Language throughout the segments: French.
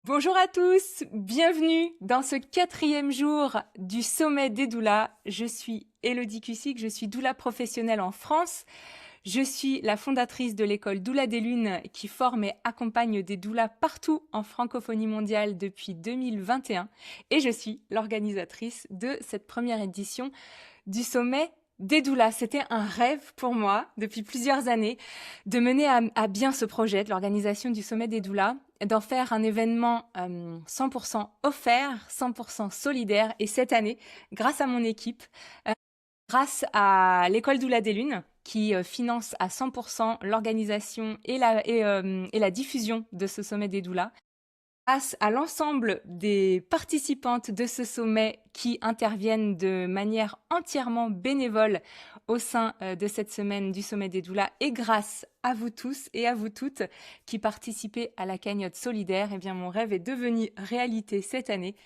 Bonjour à tous, bienvenue dans ce 4e jour du sommet des doulas. Je suis Élodie Cussick, je suis doula professionnelle en France. Je suis la fondatrice de l'école Doula des Lunes qui forme et accompagne des doulas partout en francophonie mondiale depuis 2021 et je suis l'organisatrice de cette première édition du sommet des doulas. C'était un rêve pour moi depuis plusieurs années de mener à bien ce projet de l'organisation du sommet des doulas, d'en faire un événement 100% offert, 100% solidaire. Et cette année, grâce à mon équipe, grâce à l'école Doula des Lunes, qui finance à 100% l'organisation et la diffusion de ce sommet des doulas, grâce à l'ensemble des participantes de ce sommet qui interviennent de manière entièrement bénévole au sein de cette semaine du sommet des doulas et grâce à vous tous et à vous toutes qui participez à la cagnotte solidaire, eh bien mon rêve est devenu réalité cette année.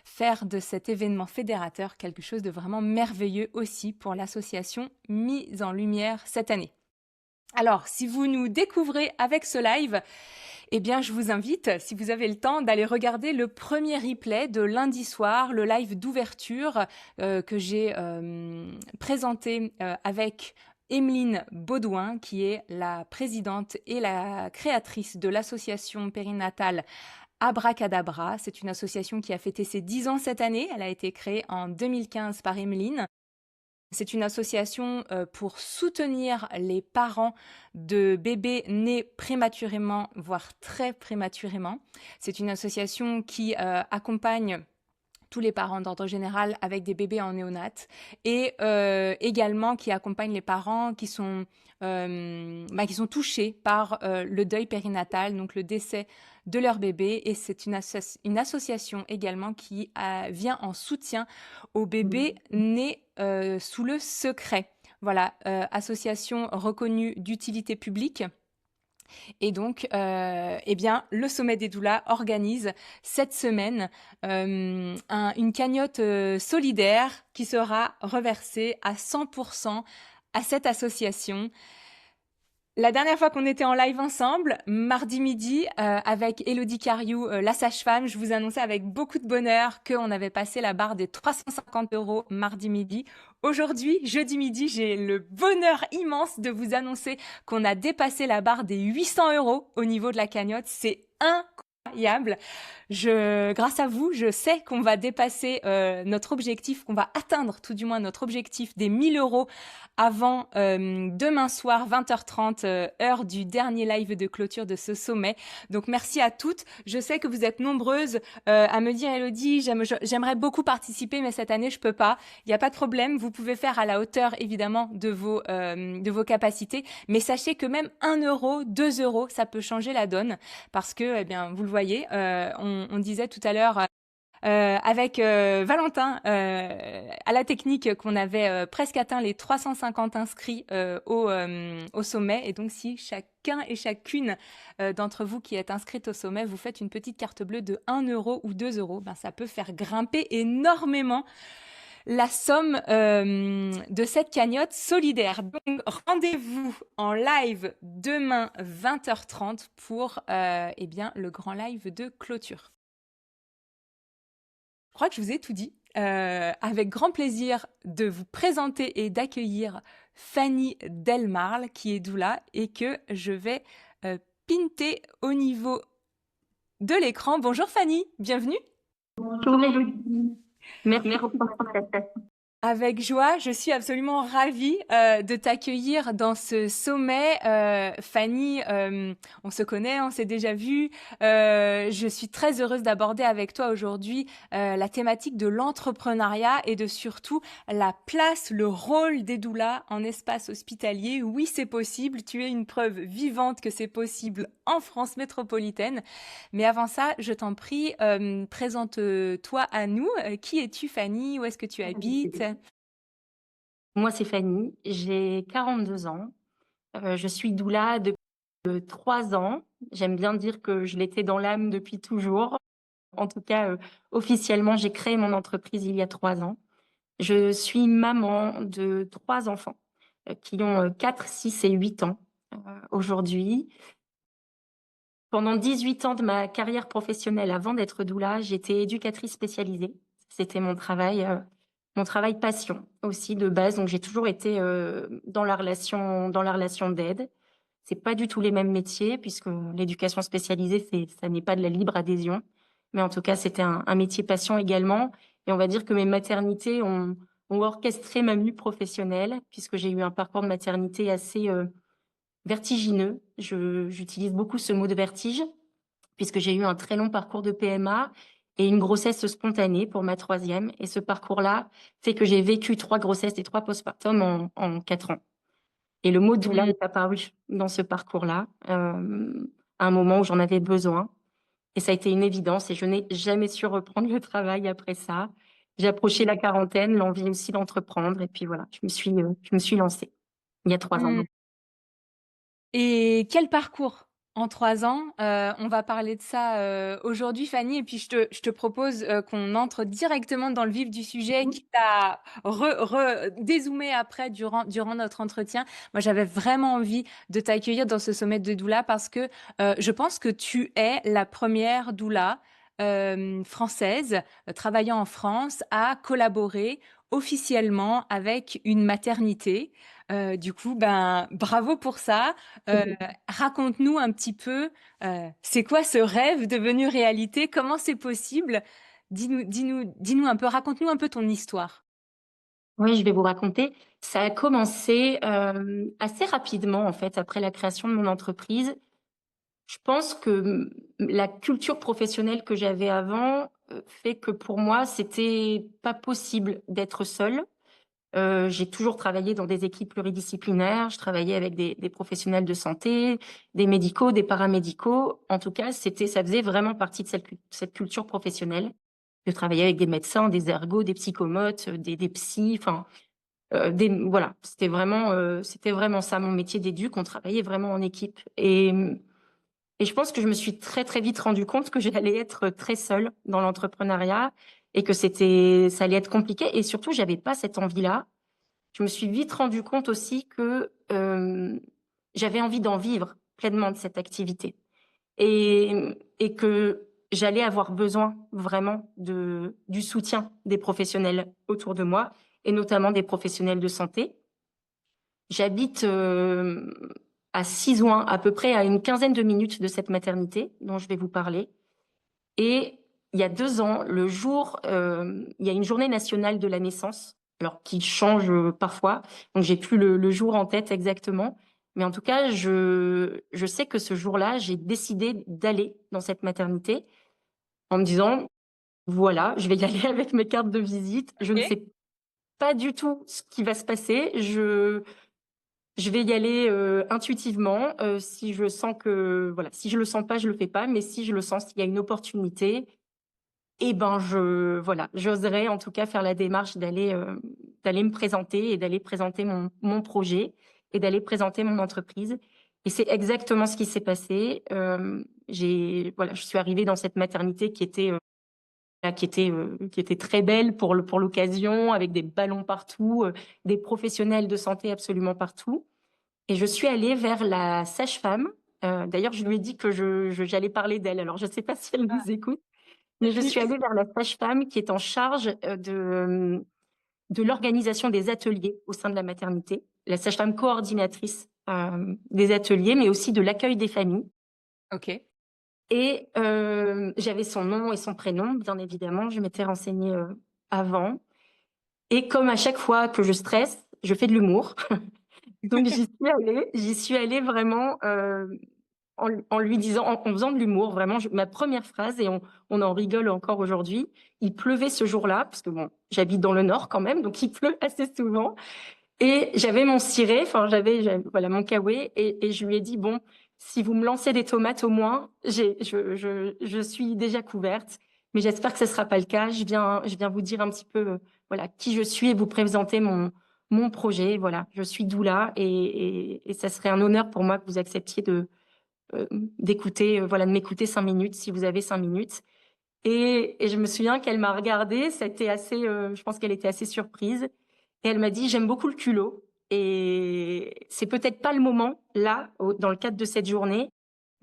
Faire de cet événement fédérateur quelque chose de vraiment merveilleux aussi pour l'association mise en lumière cette année. Alors, si vous nous découvrez avec ce live, eh bien, je vous invite, si vous avez le temps, d'aller regarder le premier replay de lundi soir, le live d'ouverture que j'ai présenté avec Emeline Baudouin, qui est la présidente et la créatrice de l'association périnatale Abracadabra. C'est une association qui a fêté ses 10 ans cette année. Elle a été créée en 2015 par Emeline. C'est une association pour soutenir les parents de bébés nés prématurément, voire très prématurément. C'est une association qui accompagne tous les parents d'ordre général avec des bébés en néonat et également qui accompagne les parents qui sont touchés par le deuil périnatal, donc le décès de leur bébé. Et c'est une association également qui vient en soutien aux bébés nés sous le secret. Voilà, association reconnue d'utilité publique. Et donc, eh bien, le Sommet des doulas organise cette semaine une cagnotte solidaire qui sera reversée à 100% à cette association. La dernière fois qu'on était en live ensemble, mardi midi, avec Élodie Cariou, la sage-femme, je vous annonçais avec beaucoup de bonheur qu'on avait passé la barre des 350 € mardi midi. Aujourd'hui, jeudi midi, j'ai le bonheur immense de vous annoncer qu'on a dépassé la barre des 800 € au niveau de la cagnotte. C'est incroyable. Grâce à vous, je sais qu'on va dépasser notre objectif, qu'on va atteindre tout du moins notre objectif des 1000 € avant demain soir 20h30, heure du dernier live de clôture de ce sommet. Donc merci à toutes. Je sais que vous êtes nombreuses à me dire Élodie, j'aimerais beaucoup participer, mais cette année je peux pas. Il n'y a pas de problème. Vous pouvez faire à la hauteur évidemment de vos capacités, mais sachez que même 1 euro, 2 euros, ça peut changer la donne parce que, eh bien, vous le voyez, on disait tout à l'heure avec Valentin à la technique qu'on avait presque atteint les 350 inscrits au sommet. Et donc, si chacun et chacune d'entre vous qui êtes inscrite au sommet, vous faites une petite carte bleue de 1 euro ou 2 euros, ben, ça peut faire grimper énormément la somme de cette cagnotte solidaire. Donc, rendez-vous en live demain 20h30 pour eh bien, le grand live de clôture. Je crois que je vous ai tout dit. Avec grand plaisir de vous présenter et d'accueillir Fanny Delmarle, qui est doula, et que je vais pinter au niveau de l'écran. Bonjour Fanny, bienvenue. Bonjour Mélodie, merci pour ton invitation. Avec joie, je suis absolument ravie de t'accueillir dans ce sommet. Fanny, on se connaît, on s'est déjà vu. Je suis très heureuse d'aborder avec toi aujourd'hui la thématique de l'entrepreneuriat et de surtout la place, le rôle des doulas en espace hospitalier. Oui, c'est possible. Tu es une preuve vivante que c'est possible en France métropolitaine. Mais avant ça, je t'en prie, présente-toi à nous. Qui es-tu, Fanny? Où est-ce que tu habites? Moi, c'est Fanny, j'ai 42 ans. Je suis doula depuis 3 ans. J'aime bien dire que je l'étais dans l'âme depuis toujours. En tout cas, officiellement, j'ai créé mon entreprise il y a 3 ans. Je suis maman de 3 enfants qui ont 4, 6 et 8 ans aujourd'hui. Pendant 18 ans de ma carrière professionnelle avant d'être doula, j'étais éducatrice spécialisée. C'était mon travail passion aussi de base. Donc j'ai toujours été dans la relation d'aide. C'est pas du tout les mêmes métiers puisque l'éducation spécialisée, ça n'est pas de la libre adhésion. Mais en tout cas, c'était un métier passion également. Et on va dire que mes maternités ont orchestré ma mue professionnelle puisque j'ai eu un parcours de maternité assez vertigineux. J'utilise beaucoup ce mot de vertige puisque j'ai eu un très long parcours de PMA et une grossesse spontanée pour ma troisième. Et ce parcours-là fait que j'ai vécu 3 grossesses et 3 postpartum en 4 ans. Et le mot doula Mmh. est apparu dans ce parcours-là, à un moment où j'en avais besoin. Et ça a été une évidence et je n'ai jamais su reprendre le travail après ça. J'ai approché la quarantaine, l'envie aussi d'entreprendre et puis voilà, je me suis lancée il y a 3 ans. Mmh. Et quel parcours en 3 ans? On va parler de ça, aujourd'hui Fanny et puis je te propose, qu'on entre directement dans le vif du sujet, Mmh. quitte à dézoomer après durant notre entretien. Moi, j'avais vraiment envie de t'accueillir dans ce sommet de doula parce que, je pense que tu es la première doula, française, travaillant en France à collaborer officiellement avec une maternité. Du coup, ben, bravo pour ça. Raconte-nous un petit peu, c'est quoi ce rêve devenu réalité? Comment c'est possible? Dis-nous un peu, raconte-nous un peu ton histoire. Oui, je vais vous raconter. Ça a commencé, assez rapidement en fait après la création de mon entreprise. Je pense que, la culture professionnelle que j'avais avant, fait que pour moi, c'était pas possible d'être seule. J'ai toujours travaillé dans des équipes pluridisciplinaires. Je travaillais avec des professionnels de santé, des médicaux, des paramédicaux. En tout cas, ça faisait vraiment partie de cette culture professionnelle. Je travaillais avec des médecins, des ergots, des psychomotes, des psys, enfin, voilà, c'était vraiment ça mon métier d'éduc. On travaillait vraiment en équipe et je pense que je me suis très, très vite rendu compte que j'allais être très seule dans l'entrepreneuriat et que ça allait être compliqué et surtout, j'avais pas cette envie-là. Je me suis vite rendu compte aussi que, j'avais envie d'en vivre pleinement de cette activité et que j'allais avoir besoin vraiment du soutien des professionnels autour de moi et notamment des professionnels de santé. J'habite, à Sizouin, à peu près à une quinzaine de minutes de cette maternité dont je vais vous parler et il y a 2 ans, il y a une journée nationale de la naissance, alors qui change, parfois, donc j'ai plus le jour en tête exactement, mais en tout cas, je sais que ce jour-là, j'ai décidé d'aller dans cette maternité en me disant: «Voilà, je vais y aller avec mes cartes de visite. Je ne OK. sais pas du tout ce qui va se passer. Je vais y aller, intuitivement, si je sens que voilà, si je le sens pas, je le fais pas, mais si je le sens, s'il y a une opportunité, et ben, voilà, j'oserais en tout cas faire la démarche d'aller me présenter et d'aller présenter mon projet et d'aller présenter mon entreprise et c'est exactement ce qui s'est passé. Voilà, je suis arrivée dans cette maternité qui était très belle pour l'occasion, avec des ballons partout, des professionnels de santé absolument partout et je suis allée vers la sage-femme. D'ailleurs, je lui ai dit que j'allais parler d'elle. Alors je ne sais pas si elle Ah, nous écoute, mais je suis allée vers la sage-femme qui est en charge, de l'organisation des ateliers au sein de la maternité. La sage-femme coordinatrice, des ateliers, mais aussi de l'accueil des familles OK. et j'avais son nom et son prénom, bien évidemment, je m'étais renseignée, avant et comme à chaque fois que je stresse, je fais de l'humour. Donc j'y suis allée vraiment, en lui disant en faisant de l'humour vraiment ma première phrase et on en rigole encore aujourd'hui. Il pleuvait ce jour-là parce que bon, j'habite dans le nord quand même, donc il pleut assez souvent et j'avais mon ciré, enfin j'avais voilà mon kawaii et je lui ai dit: «Bon, si vous me lancez des tomates au moins, je suis déjà couverte, mais j'espère que ce sera pas le cas. Je viens vous dire un petit peu, voilà qui je suis et vous présenter mon projet. Voilà, je suis doula et ça serait un honneur pour moi que vous acceptiez d'écouter, voilà, de m'écouter 5 minutes si vous avez 5 minutes et je me souviens qu'elle m'a regardée, c'était assez, je pense qu'elle était assez surprise et elle m'a dit: «J'aime beaucoup le culot et c'est peut-être pas le moment là, dans le cadre de cette journée,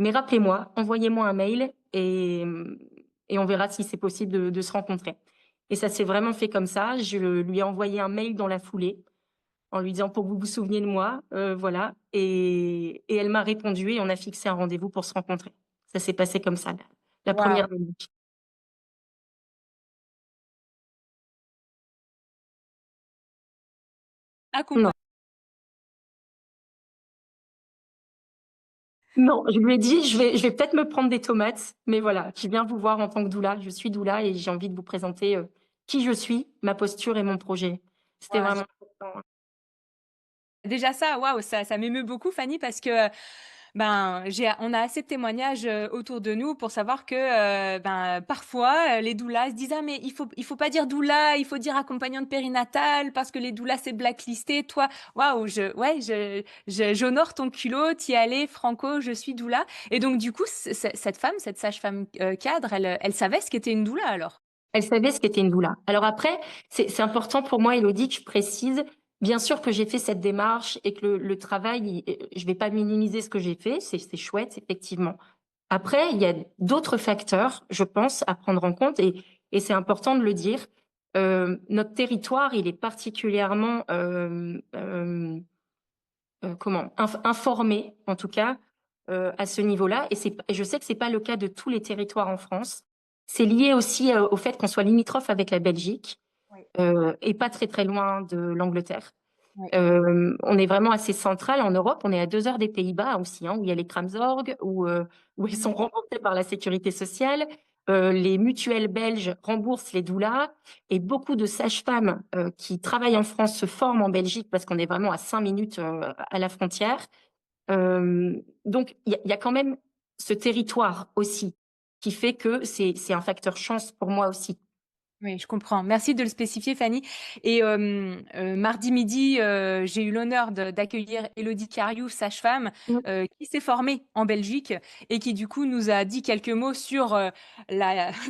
Mais rappelez-moi, envoyez-moi un mail et on verra si c'est possible de se rencontrer. Et ça s'est vraiment fait comme ça. Je lui ai envoyé un mail dans la foulée en lui disant pour que vous vous souveniez de moi, voilà. Et elle m'a répondu et on a fixé un rendez-vous pour se rencontrer. Ça s'est passé comme ça, la Waouh. première minute. Accompagné. Non, non, je lui ai dit, je vais peut-être me prendre des tomates, mais voilà, je viens vous voir en tant que doula. Je suis doula et j'ai envie de vous présenter qui je suis, ma posture et mon projet. C'était vraiment important. Déjà ça, waouh, ça m'émeut beaucoup, Fanny, parce que ben on a assez de témoignages autour de nous pour savoir que ben parfois les doulas se disent ah mais il faut pas dire doula, il faut dire accompagnante périnatale parce que les doulas c'est blacklisté. Toi, waouh, j'honore ton culot, t'y allais, franco, je suis doula. Et donc du coup cette femme, cette sage-femme cadre, elle savait ce qu'était une doula alors. Elle savait ce qu'était une doula. Alors après, c'est important pour moi, Elodie, que je précise. Bien sûr que j'ai fait cette démarche et que le travail, je vais pas minimiser ce que j'ai fait, c'est chouette, effectivement. Après, il y a d'autres facteurs, je pense, à prendre en compte et c'est important de le dire. Notre territoire, il est particulièrement informé, en tout cas, à ce niveau-là. Et je sais que c'est pas le cas de tous les territoires en France. C'est lié aussi au fait qu'on soit limitrophe avec la Belgique Oui, et pas très très loin de l'Angleterre. oui. On est vraiment assez central en Europe. On est à 2 heures des Pays-Bas aussi, hein, où il y a les Kramzorg, où ils sont remboursés par la sécurité sociale. Les mutuelles belges remboursent les doulas et beaucoup de sages-femmes qui travaillent en France se forment en Belgique parce qu'on est vraiment à 5 minutes à la frontière. Donc, il y a quand même ce territoire aussi qui fait que c'est un facteur chance pour moi aussi. Oui, je comprends. Merci de le spécifier, Fanny. Et mardi midi, j'ai eu l'honneur d'accueillir Élodie Cariou, sage-femme, Mm. qui s'est formée en Belgique et qui du coup nous a dit quelques mots sur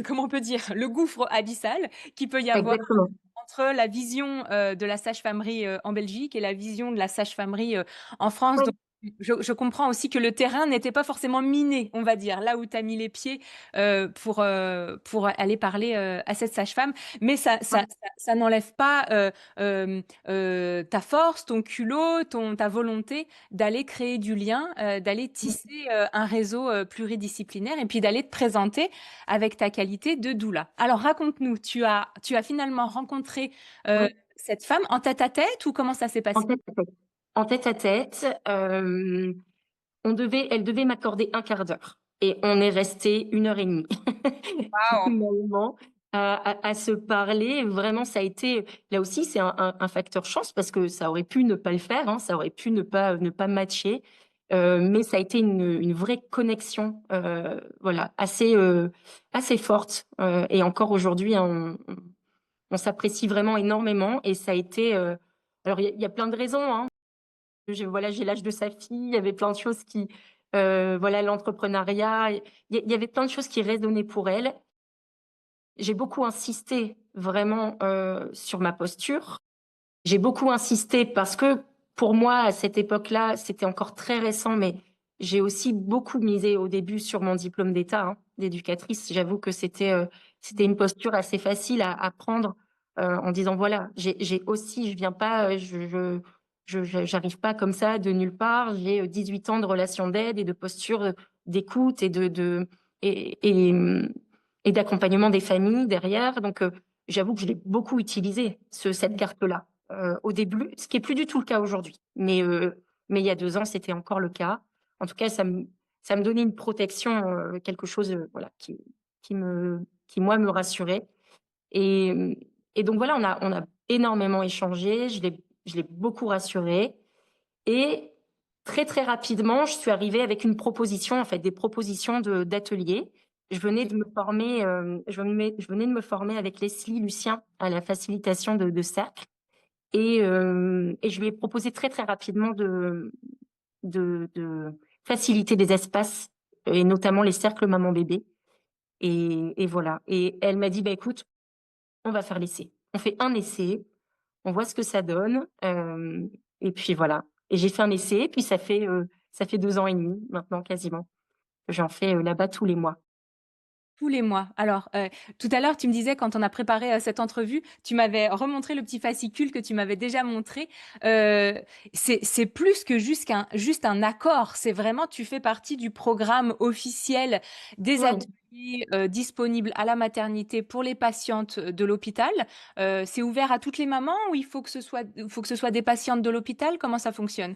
comment on peut dire, le gouffre abyssal qu'il peut y avoir Exactement. entre la vision de la sage-famerie en Belgique et la vision de la sage-famerie en France. Oui, Donc, je comprends aussi que le terrain n'était pas forcément miné, on va dire, là où tu as mis les pieds pour aller parler à cette sage-femme. Mais ça n'enlève pas ta force, ton culot, ta volonté d'aller créer du lien, d'aller tisser un réseau pluridisciplinaire et puis d'aller te présenter avec ta qualité de doula. Alors raconte-nous, tu as finalement rencontré oui. cette femme en tête-à-tête ou comment ça s'est En passé? tête à tête. En tête à tête, elle devait m'accorder un quart d'heure. Et on est resté 1 heure et demie, Waouh. finalement, à se parler. Vraiment, ça a été, là aussi, c'est un facteur chance parce que ça aurait pu ne pas le faire, hein, ça aurait pu ne pas matcher. Mais ça a été une vraie connexion, voilà, assez forte. Et encore aujourd'hui, hein, on s'apprécie vraiment énormément. Et ça a été, alors il y a plein de raisons, hein. Voilà, j'ai l'âge de sa fille, il y avait plein de choses voilà, l'entrepreneuriat, il y avait plein de choses qui résonnaient pour elle. J'ai beaucoup insisté vraiment sur ma posture. J'ai beaucoup insisté parce que pour moi, à cette époque-là, c'était encore très récent, mais j'ai aussi beaucoup misé au début sur mon diplôme d'État d'éducatrice. J'avoue que c'était une posture assez facile à prendre en disant voilà, j'ai aussi, je viens pas, j'arrive pas comme ça de nulle part. J'ai 18 ans de relation d'aide et de posture d'écoute et, et d'accompagnement des familles derrière. Donc, j'avoue que je l'ai beaucoup utilisé, cette carte-là au début, ce qui est plus du tout le cas aujourd'hui. Mais il y a 2 ans, c'était encore le cas. En tout cas, ça me donnait une protection, quelque chose, voilà, qui moi me rassurait. Et, et donc voilà, on a énormément échangé. Je l'ai beaucoup rassurée. Et très très rapidement, je suis arrivée avec une proposition, en fait, des propositions d'ateliers. Je venais de me former, je venais de me former avec Leslie Lucien à la facilitation de cercle. Et je lui ai proposé très, très rapidement de faciliter des espaces et notamment les cercles maman-bébé et voilà. Et elle m'a dit: «Bah, écoute, on va faire l'essai. On fait un essai, on voit ce que ça donne, et puis voilà». Et j'ai fait un essai, puis ça fait 2 ans et demi maintenant quasiment. J'en fais là-bas tous les mois. Tous les mois. Alors, tout à l'heure, tu me disais quand on a préparé, cette entrevue, tu m'avais remontré le petit fascicule que tu m'avais déjà montré. C'est plus que juste un accord, c'est vraiment tu fais partie du programme officiel des Oui. ateliers, disponibles à la maternité pour les patientes de l'hôpital. C'est ouvert à toutes les mamans ou faut que ce soit des patientes de l'hôpital? Comment ça fonctionne?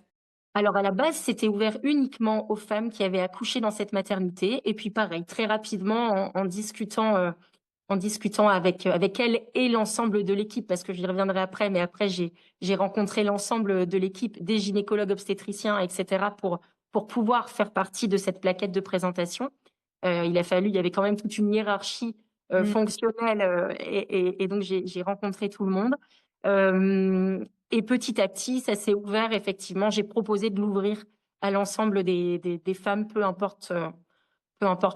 Alors à la base, c'était ouvert uniquement aux femmes qui avaient accouché dans cette maternité et puis pareil, très rapidement en discutant avec elles et l'ensemble de l'équipe, parce que j'y reviendrai après, mais après j'ai rencontré l'ensemble de l'équipe, des gynécologues obstétriciens, et cetera, pour pouvoir faire partie de cette plaquette de présentation. Il y avait quand même toute une hiérarchie Mmh. fonctionnelle, et donc j'ai rencontré tout le monde. Hem et petit à petit, ça s'est ouvert effectivement. J'ai proposé de l'ouvrir à l'ensemble des femmes, peu importe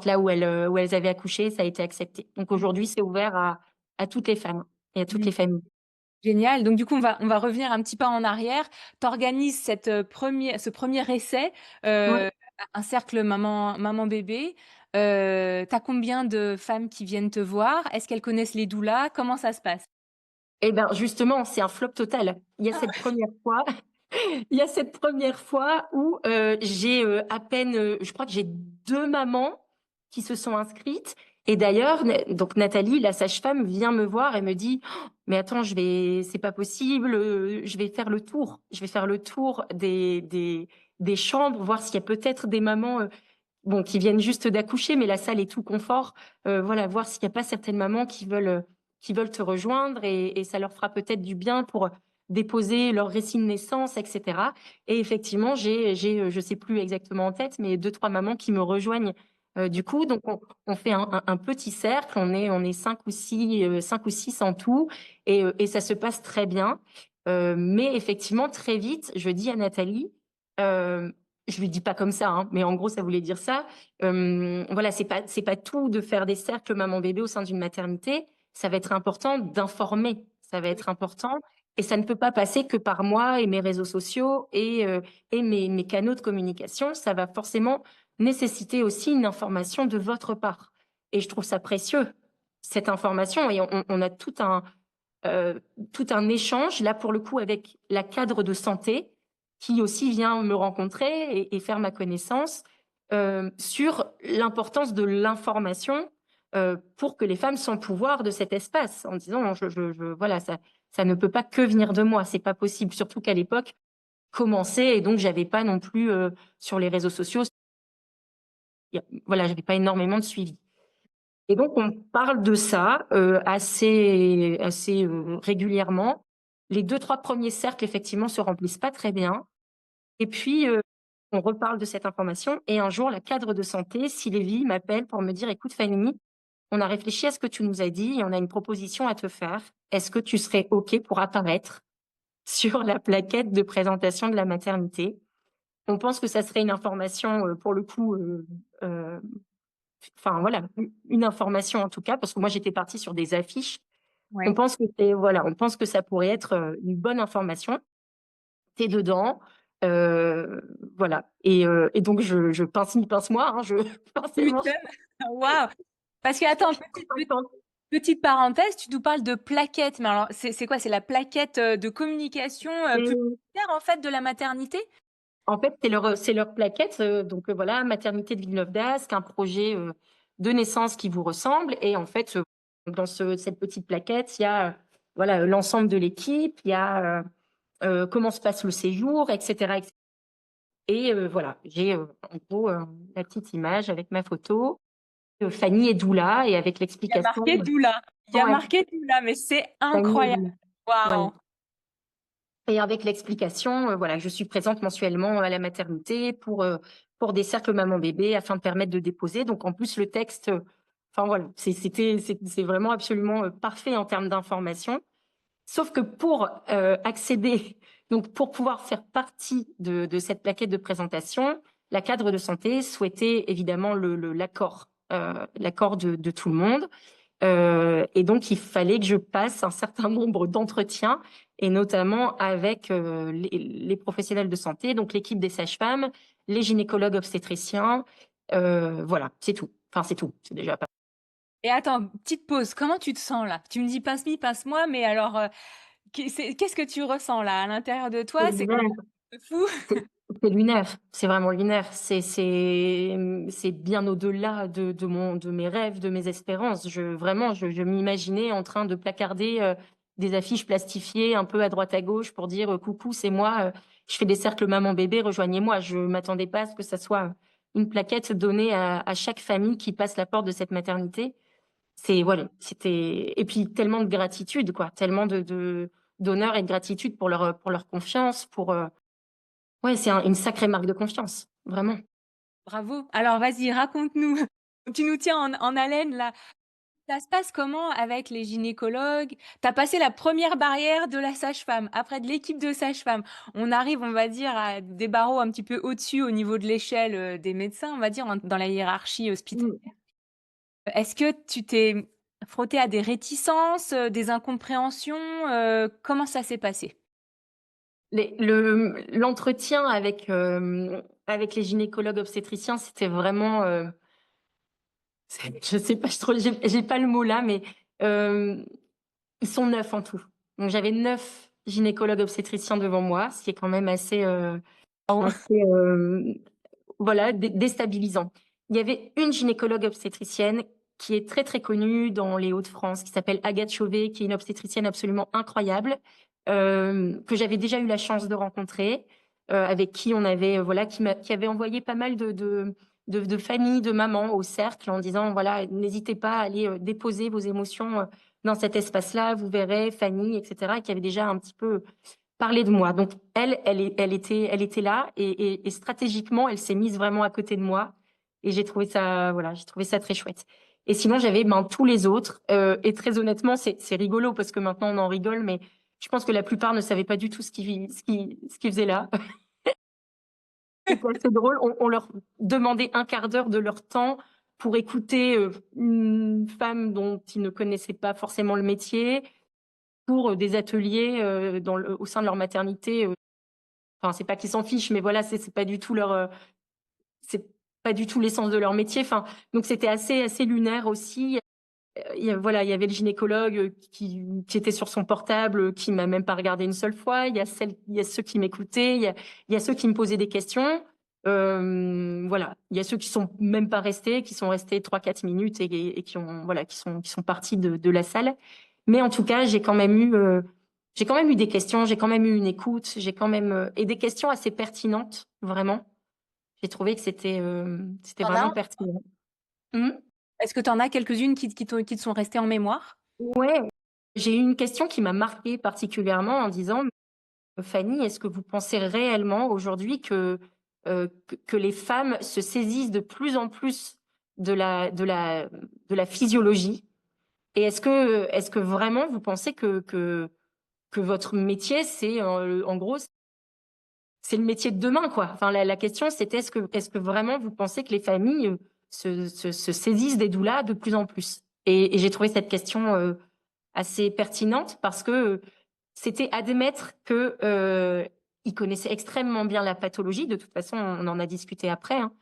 là où elles avaient accouché, ça a été accepté. Donc aujourd'hui, c'est ouvert à toutes les femmes et à toutes Mmh. les familles. Génial. Donc du coup, on va revenir un petit pas en arrière. Tu organises ce premier essai, Ouais. un cercle maman-bébé. Tu as combien de femmes qui viennent te voir? Est-ce qu'elles connaissent les doulas? Comment ça se passe? Et ben justement, c'est un flop total. Il y a cette première fois où, j'ai, à peine, je crois que j'ai 2 mamans qui se sont inscrites et d'ailleurs donc Nathalie, la sage-femme, vient me voir et me dit: «Oh, mais attends, c'est pas possible, je vais faire le tour. Je vais faire le tour des chambres, voir s'il y a peut-être des mamans, bon, qui viennent juste d'accoucher, mais la salle est tout confort. Voilà, voir s'il y a pas certaines mamans qui veulent te rejoindre et ça leur fera peut-être du bien pour déposer leur récit de naissance, et cetera. Et effectivement, je sais plus exactement en tête, mais deux trois mamans qui me rejoignent, du coup. Donc on fait un petit cercle, on est 5 ou 6 en tout et ça se passe très bien. Mais effectivement, très vite, je dis à Nathalie, hem je lui dis pas comme ça, hein, mais en gros, ça voulait dire ça. Voilà, c'est pas tout de faire des cercles maman-bébé au sein d'une maternité. Ça va être important d'informer. Ça va être important et ça ne peut pas passer que par moi et mes réseaux sociaux et mes canaux de communication. Ça va forcément nécessiter aussi une information de votre part et je trouve ça précieux, cette information et on a tout un échange, là, pour le coup, avec la cadre de santé qui aussi vient me rencontrer et faire ma connaissance, sur l'importance de l'information, pour que les femmes s'empouvoirent de cet espace en disant: «Je voilà, ça ne peut pas que venir de moi, c'est pas possible». Surtout qu'à l'époque, commençait et donc j'avais pas non plus, sur les réseaux sociaux, voilà, j'avais pas énormément de suivi. Et donc on parle de ça, assez, régulièrement. Les deux trois premiers cercles effectivement se remplissent pas très bien et puis, on reparle de cette information et un jour la cadre de santé, Sylvie, m'appelle pour me dire: «Écoute Fanny, on a réfléchi à ce que tu nous as dit et on a une proposition à te faire. Est-ce que tu serais OK pour apparaître sur la plaquette de présentation de la maternité?» On pense que ça serait une information, pour le coup, heu enfin voilà, une information en tout cas, parce que moi j'étais partie sur des affiches. On Ouais. pense que c'est voilà, on pense que ça pourrait être, une bonne information. Tu es dedans, voilà et donc je pince m'y pince-moi, hein, je pince Tu et mange m'étonnes. Waouh! Parce que attends, petite parenthèse, tu nous parles de plaquettes, mais alors c'est quoi? C'est la plaquette, de communication, publicitaire en fait de la maternité? En fait, c'est leur plaquette, donc voilà, maternité de Villeneuve d'Ascq, un projet, de naissance qui vous ressemble et en fait, dans cette petite plaquette, il y a, voilà, l'ensemble de l'équipe, il y a, comment se passe le séjour et cetera et voilà, j'ai, en gros, la petite image avec ma photo, Fanny est doula et avec Il y a l'explication, marqué doula. Il y a ouais, marqué doula, mais c'est Fanny est incroyable. doula, voilà. Waouh! Et avec l'explication, voilà, je suis présente mensuellement à la maternité pour des cercles maman-bébé afin de permettre de déposer. Donc en plus le texte, enfin voilà, c'est vraiment absolument, parfait en termes d'information. Sauf que pour, accéder donc pour pouvoir faire partie de cette plaquette de présentation, la cadre de santé souhaitait évidemment l'accord de tout le monde. Et donc il fallait que je passe un certain nombre d'entretiens et notamment avec, les professionnels de santé, donc l'équipe des sages-femmes, les gynécologues obstétriciens Voilà, c'est tout. Enfin, c'est tout. C'est déjà pas. Et attends, petite pause, comment tu te sens là? Tu me dis: «Pince-mi, pince-moi», mais alors, qu'est-ce que tu ressens là, à l'intérieur de toi? C'est quoi? C'est fou? C'est c'est lunaire, c'est vraiment lunaire. C'est bien au-delà de mes rêves, de mes espérances. Vraiment, je m'imaginais en train de placarder, des affiches plastifiées un peu à droite à gauche pour dire, «Coucou, c'est moi, je fais des cercles maman bébé, rejoignez-moi». Je m'attendais pas à ce que ça soit une plaquette donnée à chaque famille qui passe la porte de cette maternité. C'est voilà, c'était et puis tellement de gratitude quoi, tellement de d'honneur et de gratitude pour leur confiance, ouais, c'est une sacrée marque de confiance, vraiment. Bravo. Alors vas-y, raconte-nous. Tu nous tiens en haleine là. Ça se passe comment avec les gynécologues? Tu as passé la première barrière de la sage-femme, après de l'équipe de sage-femme. On arrive, on va dire, à des barreaux un petit peu au-dessus au niveau de l'échelle, des médecins, on va dire, dans la hiérarchie hospitalière. Mmh. Est-ce que tu t'es frotté à des réticences, des incompréhensions? Comment ça s'est passé? L'entretien avec les gynécologues obstétriciens, c'était vraiment, je sais pas, j'ai pas le mot là, mais hem, ils sont 9 en tout. Donc j'avais 9 gynécologues obstétriciens devant moi, ce qui est quand même assez, voilà, déstabilisant. Il y avait une gynécologue obstétricienne qui est très, très connue dans les Hauts-de-France, qui s'appelle Agathe Chauvet, qui est une obstétricienne absolument incroyable, que j'avais déjà eu la chance de rencontrer, avec qui on avait, voilà, qui avait envoyé pas mal de familles, de mamans au cercle en disant, voilà: «N'hésitez pas à aller, déposer vos émotions, dans cet espace-là, vous verrez, Fanny» et cetera, et qui avait déjà un petit peu parler de moi. Donc elle était là et stratégiquement, elle s'est mise vraiment à côté de moi et j'ai trouvé ça, voilà, j'ai trouvé ça très chouette. Et sinon, j'avais, ben, tous les autres, et très honnêtement, c'est rigolo parce que maintenant on en rigole, mais je pense que la plupart ne savaient pas du tout ce qu'ils faisaient là. C'était assez drôle. On leur demandait un quart d'heure de leur temps pour écouter, une femme dont ils ne connaissaient pas forcément le métier, pour, des ateliers, au sein de leur maternité, enfin, c'est pas qu'ils s'en fichent, mais voilà, c'est pas du tout c'est pas du tout l'essence de leur métier. Enfin, donc c'était assez lunaire aussi. Voilà, il y avait le gynécologue, qui était sur son portable, qui m'a même pas regardé une seule fois. Il y a ceux qui m'écoutaient, il y a ceux qui me posaient des questions. Voilà, il y a ceux qui sont même pas restés, qui sont restés 3-4 minutes et qui ont voilà, qui sont partis de la salle. Mais en tout cas, j'ai quand même eu des questions, j'ai quand même eu une écoute, j'ai quand même, et des questions assez pertinentes, vraiment. J'ai trouvé que c'était Tu en vraiment as? pertinent. Mmh. Est-ce que tu en as quelques-unes qui te sont restées en mémoire? Ouais, j'ai eu une question qui m'a marquée particulièrement en disant: «Fanny, est-ce que vous pensez réellement aujourd'hui que les femmes se saisissent de plus en plus de la physiologie? Et est-ce que vraiment vous pensez que votre métier, c'est, en gros, c'est le métier de demain, quoi?» Enfin, la question, c'était: est-ce que vraiment vous pensez que les familles, se saisissent des doulas de plus en plus? Et j'ai trouvé cette question, assez pertinente parce que, c'était admettre que, ils connaissaient extrêmement bien la pathologie. De toute façon, on en a discuté après, hein.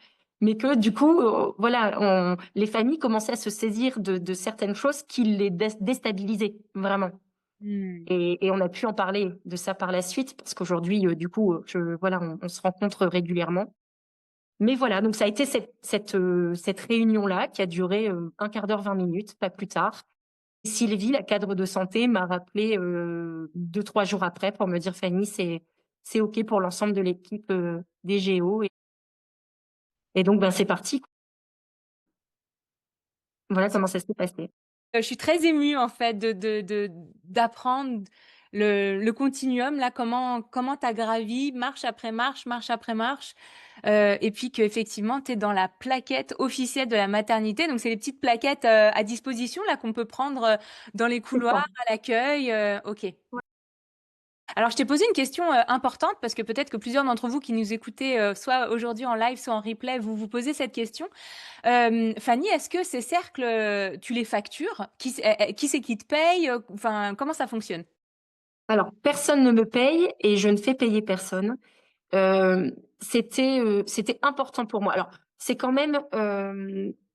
Mais que du coup, voilà, les familles commençaient à se saisir de certaines choses qui les déstabilisaient, vraiment. Mmh. Et on a pu en parler de ça par la suite parce qu'aujourd'hui, du coup, voilà, on se rencontre régulièrement. Mais voilà, donc ça a été cette réunion-là qui a duré, 1/4 d'heure, 20 minutes, pas plus tard. Sylvie, la cadre de santé, m'a rappelé 2-3 jours après pour me dire: «Fanny, c'est OK pour l'ensemble de l'équipe, des géos», et donc ben, c'est parti. Voilà comment ça s'est passé. Je suis très émue en fait d'apprendre le continuum là, comment tu as gravi marche après marche, et puis qu'effectivement tu es dans la plaquette officielle de la maternité. Donc c'est les petites plaquettes, à disposition là qu'on peut prendre, dans les C'est ça. couloirs, à l'accueil, OK. Alors je t'ai posé une question, importante parce que peut-être que plusieurs d'entre vous qui nous écoutez, soit aujourd'hui en live, soit en replay, vous vous posez cette question. Fanny, est-ce que ces cercles, tu les factures? Qui c'est qui te paye? Enfin, comment ça fonctionne? Alors personne ne me paye et je ne fais payer personne. C'était important pour moi. Alors c'est quand même,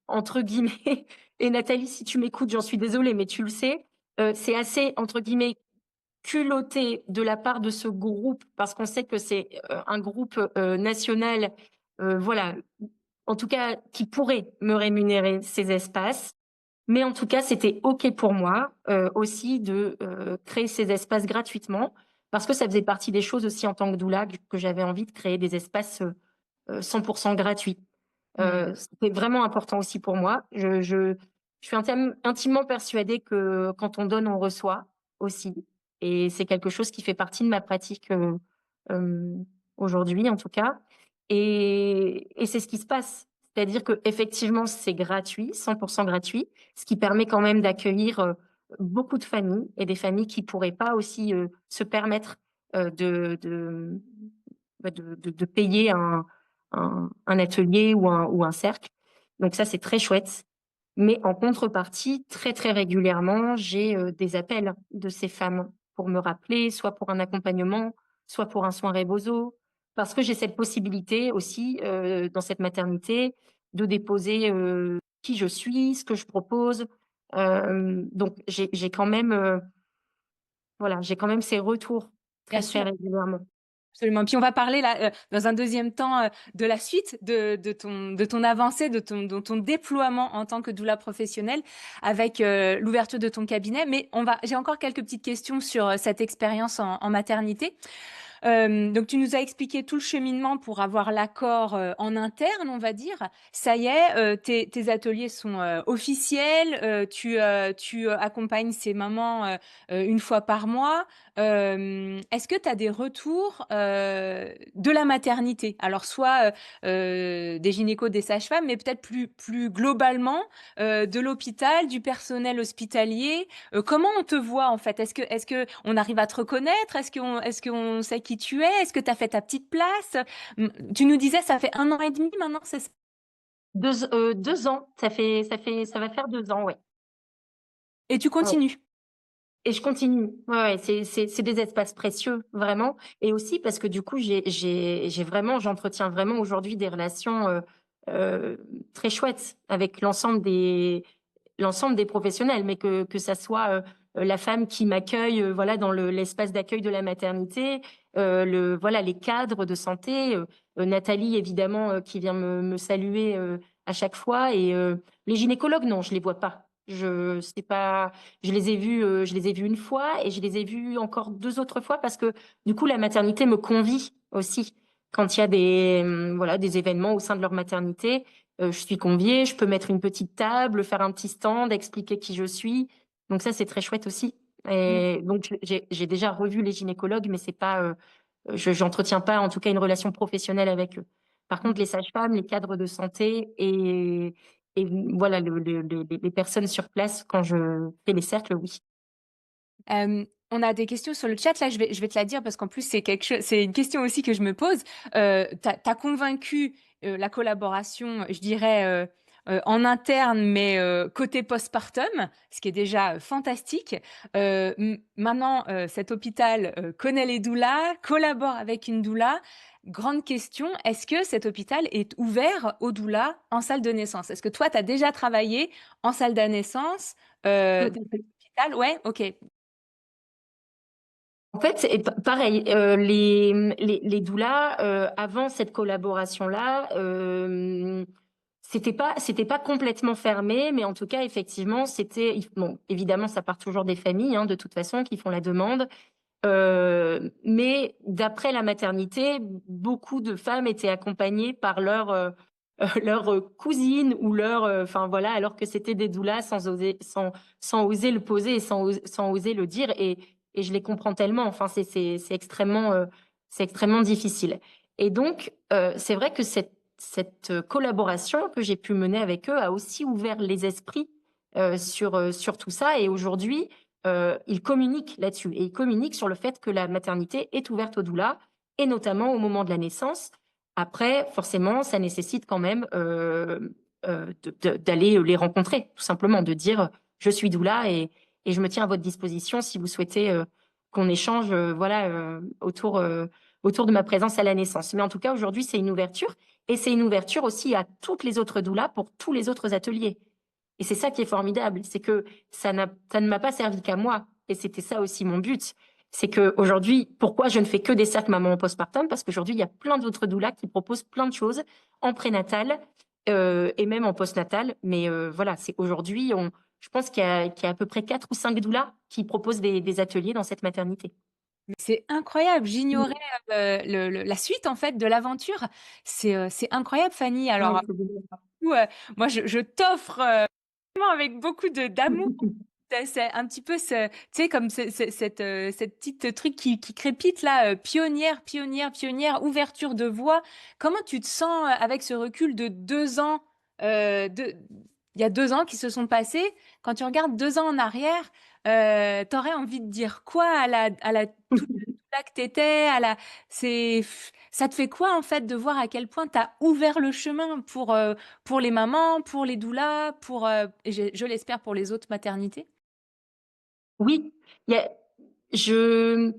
entre guillemets et Nathalie, si tu m'écoutes, j'en suis désolée, mais tu le sais, c'est assez, entre guillemets, culotté de la part de ce groupe parce qu'on sait que c'est, un groupe, national, voilà, en tout cas qui pourrait me rémunérer ces espaces. Mais en tout cas, c'était OK pour moi, aussi de, créer ces espaces gratuitement parce que ça faisait partie des choses aussi en tant que doula que j'avais envie de créer des espaces, 100 gratuits. Mmh. C'était vraiment important aussi pour moi. Je suis intimement persuadée que quand on donne, on reçoit aussi et c'est quelque chose qui fait partie de ma pratique, aujourd'hui en tout cas et c'est ce qui se passe. C'est-à-dire qu'effectivement, c'est gratuit, 100 gratuit, ce qui permet quand même d'accueillir, beaucoup de familles et des familles qui pourraient pas aussi, se permettre, de payer un atelier ou un cercle. Donc ça, c'est très chouette. Mais en contrepartie, très, très régulièrement, j'ai, des appels de ces femmes pour me rappeler, soit pour un accompagnement, soit pour un soin rebozo. Parce que j'ai cette possibilité aussi, dans cette maternité, de déposer, qui je suis, ce que je propose. Donc j'ai quand même, voilà, j'ai quand même ces retours Bien très, très sûr. régulièrement. Absolument. Puis on va parler là, dans un deuxième temps, de la suite de ton avancée, de ton déploiement en tant que doula professionnelle avec, l'ouverture de ton cabinet. Mais j'ai encore quelques petites questions sur, cette expérience en maternité. Donc tu nous as expliqué tout le cheminement pour avoir l'accord, en interne, on va dire. Ça y est, tes ateliers sont, officiels, tu accompagnes ces mamans, 1 fois par mois. Est-ce que tu as des retours, de la maternité? Alors soit, des gynécos, des sages-femmes, mais peut-être plus globalement, de l'hôpital, du personnel hospitalier. Comment on te voit en fait? Est-ce que on arrive à te reconnaître? Est-ce qu'on sait qui tu es? Est-ce que tu as fait ta petite place? Tu nous disais ça fait 1 an et demi maintenant, c'est ça? 2 ans, ça va faire 2 ans, ouais. Et tu Ouais. continues? Et je continue. Ouais, ouais, c'est des espaces précieux, vraiment. Et aussi parce que du coup, j'entretiens vraiment aujourd'hui des relations très chouettes avec l'ensemble des professionnels, mais que ça soit la femme qui m'accueille, voilà, dans l'espace d'accueil de la maternité, voilà, les cadres de santé, Nathalie évidemment qui vient me saluer à chaque fois, et les gynécologues, non, je les vois pas. Je sais pas. Je les ai vus une fois et je les ai vus encore 2 autres fois parce que du coup la maternité me convie aussi. Quand il y a voilà, des événements au sein de leur maternité, je suis conviée, je peux mettre une petite table, faire un petit stand, expliquer qui je suis. Donc ça, c'est très chouette aussi. Mmh. Et donc j'ai déjà revu les gynécologues, mais c'est pas, j'entretiens pas en tout cas une relation professionnelle avec eux. Par contre, Mmh. les sages-femmes, les cadres de santé et voilà, les personnes sur place quand je fais les cercles, oui. On a des questions sur le chat. Là, je vais te la dire parce qu'en plus, c'est une question aussi que je me pose. Tu as convaincu, la collaboration, je dirais, en interne, mais côté postpartum, ce qui est déjà, fantastique. Maintenant, cet hôpital, connaît les doulas, collabore avec une doula. Grande question, est-ce que cet hôpital est ouvert aux doulas en salle de naissance? Est-ce que toi, tu as déjà travaillé en salle de naissance, Tout dans à fait. l'hôpital? Ouais? OK. En fait, c'est pareil, les doulas, avant cette collaboration-là, c'était pas complètement fermé, mais en tout cas, effectivement, bon, évidemment, ça part toujours des familles, hein, de toute façon, qui font la demande. Mais d'après la maternité, beaucoup de femmes étaient accompagnées par leur cousine ou enfin voilà, alors que c'était des doulas sans oser le poser et sans oser le dire. Et je les comprends tellement. Enfin, c'est extrêmement difficile. Et donc, c'est vrai que cette collaboration que j'ai pu mener avec eux a aussi ouvert les esprits sur tout ça. Et aujourd'hui, ils communiquent là-dessus et ils communiquent sur le fait que la maternité est ouverte aux doulas et notamment au moment de la naissance. Après, forcément, ça nécessite quand même, d'aller les rencontrer, tout simplement, de dire: «Je suis doula et je me tiens à votre disposition si vous souhaitez, qu'on échange, voilà, autour de ma présence à la naissance». Mais en tout cas, aujourd'hui, c'est une ouverture Et c'est une ouverture aussi à toutes les autres doulas pour tous les autres ateliers. Et c'est ça qui est formidable, c'est que ça ne m'a pas servi qu'à moi. Et c'était ça aussi mon but. C'est que aujourd'hui, pourquoi je ne fais que des cercles maman en postpartum? Parce qu'aujourd'hui, il y a plein d'autres doulas qui proposent plein de choses en prénatal et même en postnatal. Mais voilà, c'est aujourd'hui, je pense qu'il y a à peu près 4 ou 5 doulas qui proposent des ateliers dans cette maternité. Mais c'est incroyable, j'ignorais, Mm. la suite en fait de l'aventure. C'est incroyable Fanny. Ouais, Alors, c'est génial. coup, moi je t'offre, vraiment avec beaucoup de d'amour. C'est un petit peu ce tu sais comme cette petite truc qui crépite là, pionnière, pionnière, pionnière, ouverture de voie. Comment tu te sens, avec ce recul de 2 ans, de il y a 2 ans qui se sont passés? Quand tu regardes 2 ans en arrière, tu envie de dire quoi à la toute là que tu à la c'est ça te fait quoi en fait de voir à quel point tu as ouvert le chemin pour les mamans, pour les doulas, et je l'espère pour les autres maternités? Oui, il y a, je,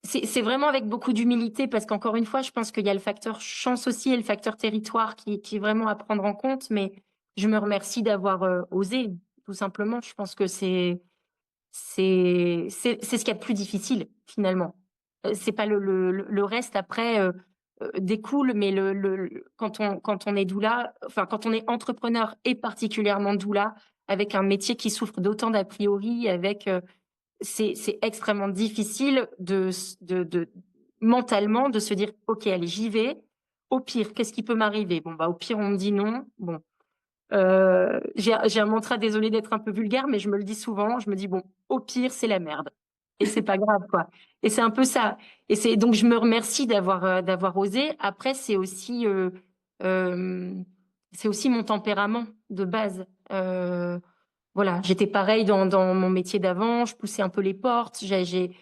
c'est vraiment avec beaucoup d'humilité parce qu'encore une fois, je pense qu'il y a le facteur chance aussi et le facteur territoire qui est vraiment à prendre en compte. Mais je me remercie d'avoir osé, tout simplement. Je pense que c'est ce qu'il y a de plus difficile finalement. C'est pas le reste après découle, mais quand on est doula, enfin quand on est entrepreneur et particulièrement doula, avec un métier qui souffre d'autant d'a priori, avec c'est extrêmement difficile de mentalement de se dire ok allez j'y vais. Au pire, qu'est-ce qui peut m'arriver? Bon bah au pire on me dit non. Bon, j'ai un mantra, désolée d'être un peu vulgaire, mais je me le dis souvent. Je me dis bon, au pire c'est la merde et c'est pas grave quoi. Et c'est un peu ça. Et c'est donc je me remercie d'avoir osé. Après euh, c'est aussi mon tempérament de base. Voilà, j'étais pareil dans mon métier d'avant, je poussais un peu les portes, j'aime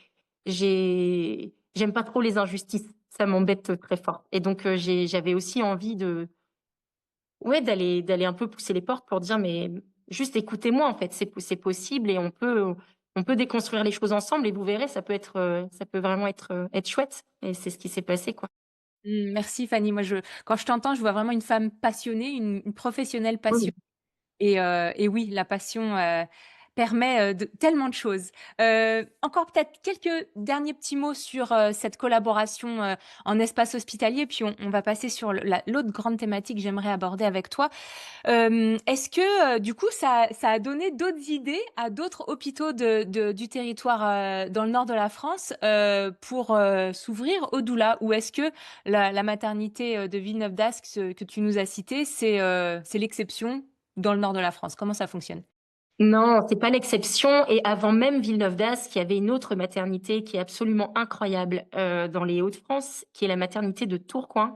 pas trop les injustices, ça m'embête très fort. Et donc j'avais aussi envie ouais, d'aller un peu pousser les portes pour dire mais juste écoutez-moi en fait, c'est possible et on peut déconstruire les choses ensemble et vous verrez, ça peut vraiment être chouette. Et c'est ce qui s'est passé quoi. Merci Fanny. Moi, quand je t'entends, je vois vraiment une femme passionnée, une professionnelle passionnée. Oui. Et oui, la passion, permet, de tellement de choses. Encore peut-être quelques derniers petits mots sur, cette collaboration, en espace hospitalier, puis on va passer sur l'autre grande thématique que j'aimerais aborder avec toi. Est-ce que, du coup, ça a donné d'autres idées à d'autres hôpitaux du territoire, dans le nord de la France, pour, s'ouvrir aux doulas? Ou est-ce que la maternité, de Villeneuve-d'Ascq, que tu nous as citée, c'est l'exception dans le nord de la France? Comment ça fonctionne? Non, c'est pas l'exception. Et avant même Villeneuve-d'Ascq, il y avait une autre maternité qui est absolument incroyable dans les Hauts-de-France, qui est la maternité de Tourcoing,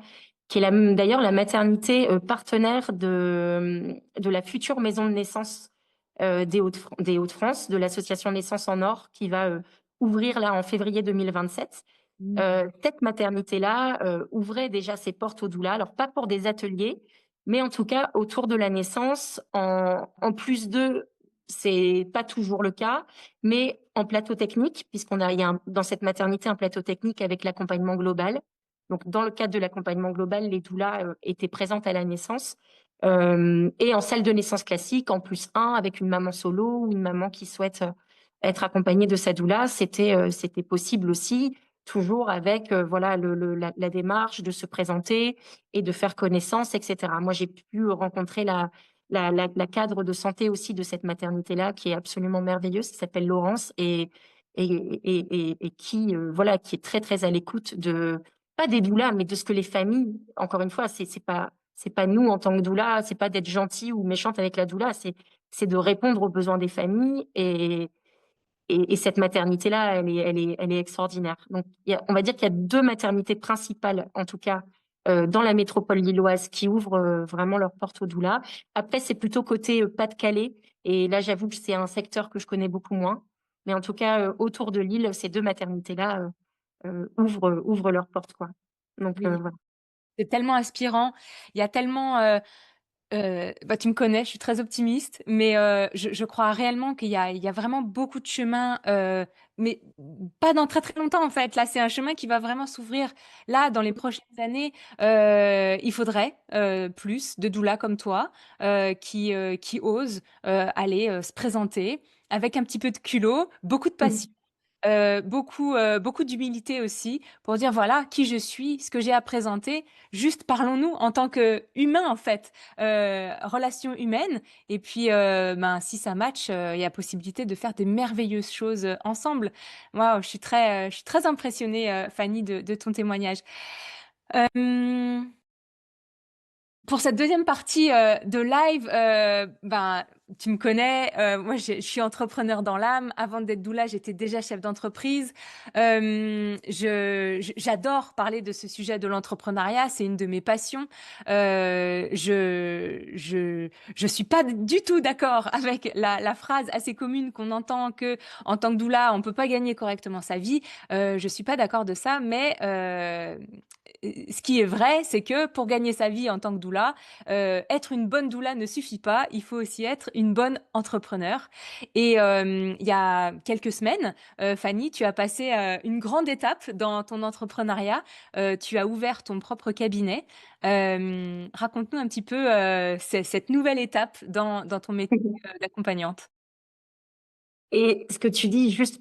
qui est d'ailleurs la maternité partenaire de la future maison de naissance des Hauts-de-France, de l'association Naissance en Or, qui va ouvrir là en février 2027. Mmh. Cette maternité-là ouvrait déjà ses portes aux doulas, alors pas pour des ateliers, mais en tout cas autour de la naissance. En plus de, c'est pas toujours le cas, mais en plateau technique, il y a dans cette maternité un plateau technique avec l'accompagnement global. Donc dans le cadre de l'accompagnement global, les doulas étaient présentes à la naissance. Et en salle de naissance classique, en plus un, avec une maman solo ou une maman qui souhaite être accompagnée de sa doula, c'était possible aussi toujours avec voilà la démarche de se présenter et de faire connaissance, etc. Moi, j'ai pu rencontrer la cadre de santé aussi de cette maternité-là, qui est absolument merveilleuse, qui s'appelle Laurence et qui voilà, qui est très très à l'écoute de pas des doulas, mais de ce que les familles. Encore une fois, c'est pas nous en tant que doula, c'est pas d'être gentil ou méchante avec la doula, c'est de répondre aux besoins des familles et cette maternité-là, elle est extraordinaire. Donc, on va dire qu'il y a deux maternités principales, en tout cas, dans la métropole lilloise, qui ouvrent vraiment leurs portes aux doulas. Après, c'est plutôt côté Pas-de-Calais. Et là, j'avoue que c'est un secteur que je connais beaucoup moins. Mais en tout cas, autour de Lille, ces deux maternités-là ouvrent leurs portes, quoi. Donc, Oui. voilà. C'est tellement inspirant. Il y a tellement, Bah, tu me connais, je suis très optimiste, mais je crois réellement qu'il y a vraiment beaucoup de chemins, mais pas dans très très longtemps en fait. Là, c'est un chemin qui va vraiment s'ouvrir. Là, dans les prochaines années, il faudrait plus de doulas comme toi qui osent aller se présenter avec un petit peu de culot, beaucoup de passion. Beaucoup d'humilité aussi pour dire voilà qui je suis, ce que j'ai à présenter. Juste parlons-nous en tant que humain en fait, relation humaine. Et puis ben si ça match, il y a possibilité de faire des merveilleuses choses ensemble. Moi, je suis très impressionnée, Fanny, de ton témoignage. Euh, pour cette deuxième partie de live, ben, tu me connais, moi je suis entrepreneur dans l'âme. Avant d'être doula, j'étais déjà chef d'entreprise. J'adore parler de ce sujet de l'entrepreneuriat, c'est une de mes passions. Je suis pas du tout d'accord avec la phrase assez commune qu'on entend que en tant que doula, on peut pas gagner correctement sa vie. Je suis pas d'accord de ça, mais ce qui est vrai, c'est que pour gagner sa vie en tant que doula, être une bonne doula ne suffit pas. Il faut aussi être une bonne entrepreneur. Et il y a quelques semaines, Fanny, tu as passé une grande étape dans ton entrepreneuriat. Tu as ouvert ton propre cabinet. Raconte-nous un petit peu cette nouvelle étape dans ton métier d'accompagnante. Et ce que tu dis, juste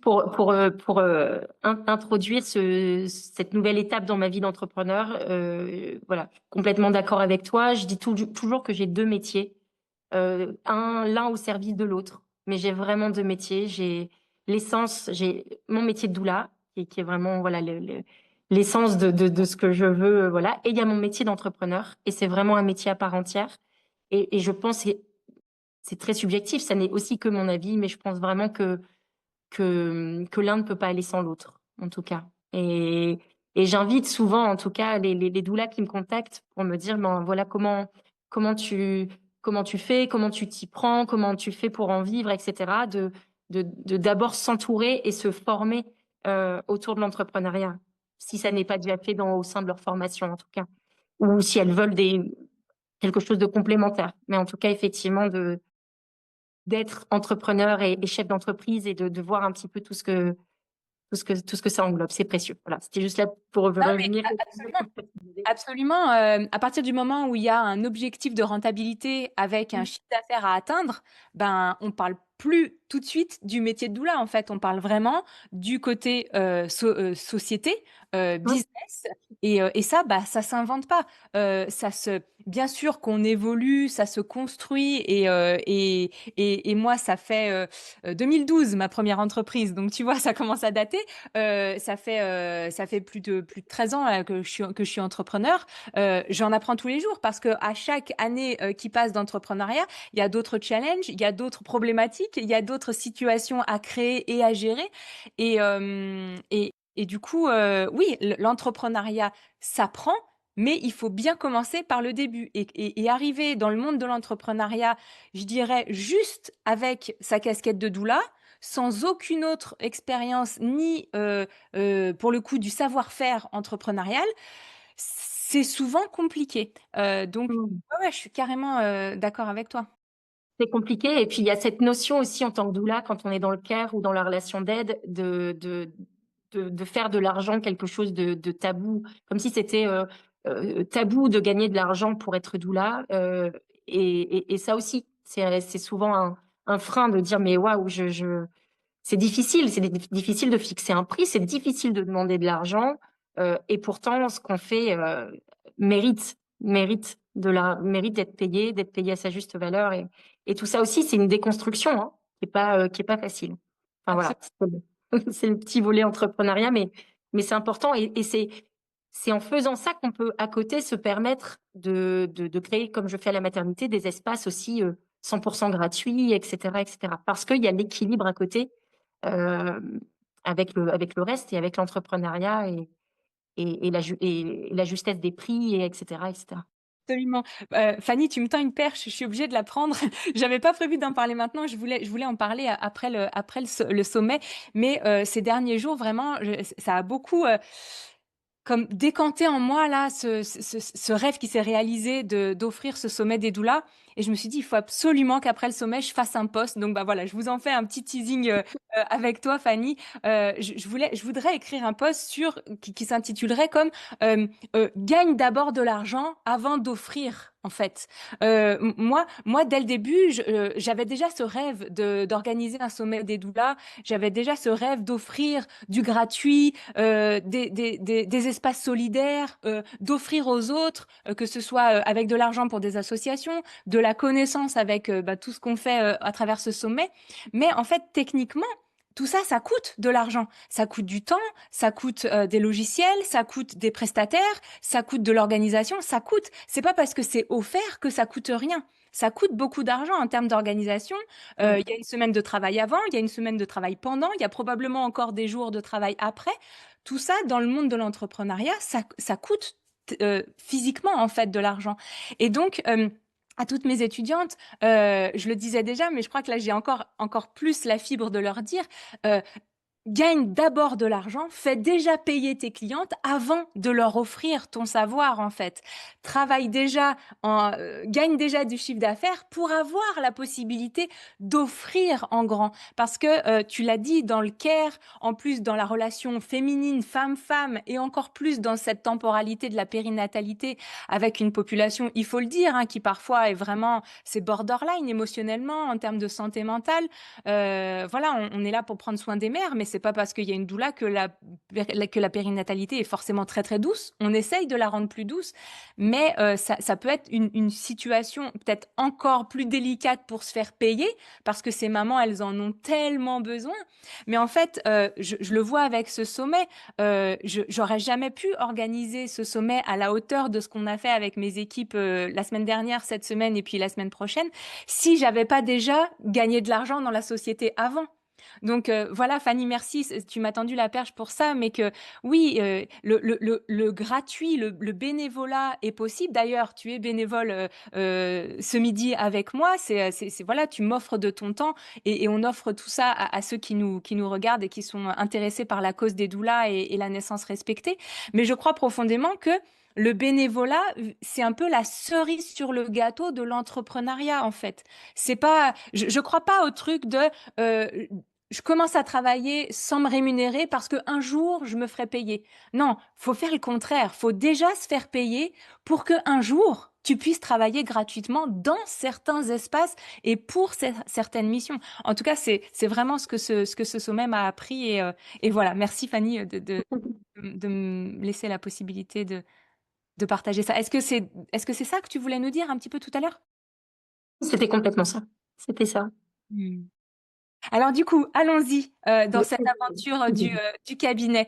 introduire cette nouvelle étape dans ma vie d'entrepreneur, voilà, complètement d'accord avec toi. Je dis toujours que j'ai deux métiers, l'un au service de l'autre. Mais j'ai vraiment deux métiers. J'ai mon métier de doula, qui est vraiment voilà l'essence de ce que je veux, voilà. Et il y a mon métier d'entrepreneur, et c'est vraiment un métier à part entière. Et je pense c'est très subjectif, ça n'est aussi que mon avis, mais je pense vraiment que l'un ne peut pas aller sans l'autre, en tout cas. Et j'invite souvent, en tout cas, les doulas qui me contactent pour me dire, ben voilà, comment tu, comment tu fais, comment tu t'y prends, comment tu fais pour en vivre, etc. De d'abord s'entourer et se former autour de l'entrepreneuriat, si ça n'est pas déjà fait au sein de leur formation, en tout cas, ou si elles veulent quelque chose de complémentaire. Mais en tout cas, effectivement, d'être entrepreneur et chef d'entreprise et de voir un petit peu tout ce que ça englobe. C'est précieux. Voilà, c'était juste là pour Ah, mais revenir. absolument. Absolument. À partir du moment où il y a un objectif de rentabilité avec un chiffre d'affaires à atteindre, ben on parle plus tout de suite du métier de doula. En fait, on parle vraiment du côté société, Ouais. business. Et ça, bah ça s'invente pas. Bien sûr qu'on évolue, ça se construit. Et moi, ça fait 2012 ma première entreprise. Donc tu vois, ça commence à dater. Ça fait plus de 13 ans là, que je suis entrepreneur. J'en apprends tous les jours parce que à chaque année qui passe d'entrepreneuriat, il y a d'autres challenges, il y a d'autres problématiques, il y a d'autres situations à créer et à gérer. Et du coup, oui, l'entrepreneuriat s'apprend. Mais il faut bien commencer par le début et arriver dans le monde de l'entrepreneuriat, je dirais, juste avec sa casquette de doula, sans aucune autre expérience ni pour le coup du savoir-faire entrepreneurial, c'est souvent compliqué. Donc, Mm. ouais, ouais, je suis carrément d'accord avec toi. C'est compliqué. Et puis, il y a cette notion aussi en tant que doula, quand on est dans le care ou dans la relation d'aide, de faire de l'argent quelque chose de tabou, comme si c'était tabou de gagner de l'argent pour être doula. Et ça aussi, c'est souvent un frein de dire, mais waouh, c'est difficile de fixer un prix, c'est difficile de demander de l'argent, et pourtant, ce qu'on fait mérite d'être payé à sa juste valeur, et tout ça aussi, c'est une déconstruction, hein, qui est pas facile. Enfin voilà, Absolument. c'est le petit volet entrepreneuriat, mais c'est important, et c'est en faisant ça qu'on peut à côté se permettre de créer, comme je fais à la maternité, des espaces aussi 100% gratuits, etc., etc. Parce qu'il y a l'équilibre à côté euh, avec le reste et avec l'entrepreneuriat et la justesse des prix, et etc., etc. Absolument. Fanny, tu me tends une perche, je suis obligée de la prendre. J'avais pas prévu d'en parler maintenant, je voulais en parler après le sommet, mais ces derniers jours, vraiment, ça a beaucoup comme décanté en moi là ce rêve qui s'est réalisé de d'offrir ce sommet des doulas. Et je me suis dit, il faut absolument qu'après le sommet, je fasse un post. Donc bah voilà, je vous en fais un petit teasing avec toi, Fanny. Je voudrais écrire un post qui s'intitulerait comme gagne d'abord de l'argent avant d'offrir. En fait, moi, dès le début, j'avais déjà ce rêve d'organiser un sommet des doulas. J'avais déjà ce rêve d'offrir du gratuit, des espaces solidaires, d'offrir aux autres, que ce soit avec de l'argent pour des associations, de la connaissance avec tout ce qu'on fait à travers ce sommet. Mais en fait, techniquement, tout ça, ça coûte de l'argent. Ça coûte du temps, ça coûte des logiciels, ça coûte des prestataires, ça coûte de l'organisation, ça coûte. C'est pas parce que c'est offert que ça coûte rien. Ça coûte beaucoup d'argent en termes d'organisation. Mm. Il y a une semaine de travail avant, il y a une semaine de travail pendant, il y a probablement encore des jours de travail après. Tout ça, dans le monde de l'entrepreneuriat, ça coûte physiquement en fait de l'argent. Et donc, à toutes mes étudiantes, je le disais déjà, mais je crois que là j'ai encore plus la fibre de leur dire, euh, gagne d'abord de l'argent, fais déjà payer tes clientes avant de leur offrir ton savoir en fait. Travaille déjà, gagne déjà du chiffre d'affaires pour avoir la possibilité d'offrir en grand. Parce que tu l'as dit, dans le care, en plus dans la relation féminine, femme-femme, et encore plus dans cette temporalité de la périnatalité avec une population, il faut le dire, hein, qui parfois est vraiment, c'est borderline émotionnellement en termes de santé mentale. Voilà, on est là pour prendre soin des mères, mais c'est pas parce qu'il y a une doula que la périnatalité est forcément très très douce. On essaye de la rendre plus douce, mais ça peut être une situation peut-être encore plus délicate pour se faire payer, parce que ces mamans, elles en ont tellement besoin. Mais en fait, je le vois avec ce sommet, j'aurais jamais pu organiser ce sommet à la hauteur de ce qu'on a fait avec mes équipes la semaine dernière, cette semaine et puis la semaine prochaine, si j'avais pas déjà gagné de l'argent dans la société avant. Donc voilà, Fanny, merci. Tu m'as tendu la perche pour ça, mais que oui, le gratuit, le bénévolat est possible. D'ailleurs, tu es bénévole ce midi avec moi. Voilà, tu m'offres de ton temps et on offre tout ça à ceux qui nous regardent et qui sont intéressés par la cause des doulas et la naissance respectée. Mais je crois profondément que le bénévolat, c'est un peu la cerise sur le gâteau de l'entrepreneuriat, en fait. C'est pas, je crois pas au truc de euh, je commence à travailler sans me rémunérer parce que un jour je me ferai payer. Non, faut faire le contraire. Faut déjà se faire payer pour que un jour tu puisses travailler gratuitement dans certains espaces et pour certaines missions. En tout cas, c'est vraiment ce que ce sommet m'a appris et voilà. Merci Fanny de me laisser la possibilité de partager ça. Est-ce que c'est ça que tu voulais nous dire un petit peu tout à l'heure? C'était complètement ça. C'était ça. Hmm. Alors du coup, allons-y dans cette aventure du cabinet.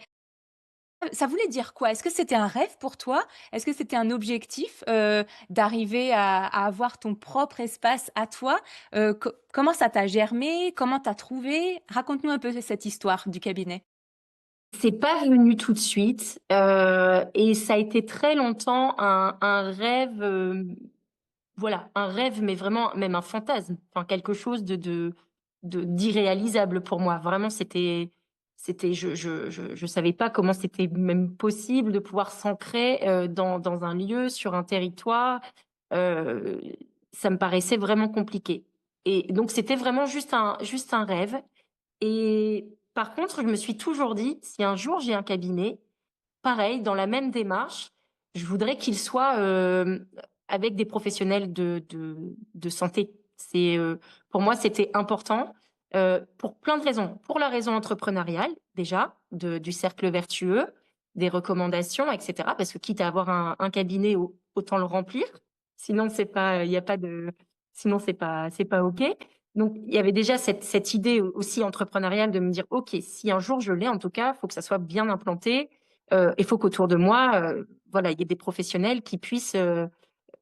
Ça voulait dire quoi? Est-ce que c'était un rêve pour toi? Est-ce que c'était un objectif d'arriver à avoir ton propre espace à toi? Comment ça t'a germé? Comment t'as trouvé? Raconte-nous un peu cette histoire du cabinet. C'est pas venu tout de suite et ça a été très longtemps un rêve, voilà, un rêve, mais vraiment même un fantasme, enfin quelque chose d'irréalisable pour moi. Vraiment, je savais pas comment c'était même possible de pouvoir s'ancrer dans un lieu, sur un territoire. Euh, Ça me paraissait vraiment compliqué. Et donc c'était vraiment juste un rêve. Et par contre, je me suis toujours dit, si un jour j'ai un cabinet, pareil, dans la même démarche, je voudrais qu'il soit avec des professionnels de santé. Pour moi, c'était important pour plein de raisons. Pour la raison entrepreneuriale, déjà, du cercle vertueux, des recommandations, etc. Parce que quitte à avoir un cabinet, autant le remplir. Sinon, c'est pas, il y a pas de, sinon c'est pas OK. Donc, il y avait déjà cette idée aussi entrepreneuriale de me dire, OK, si un jour je l'ai, en tout cas, il faut que ça soit bien implanté. Il faut qu'autour de moi, voilà, il y ait des professionnels qui puissent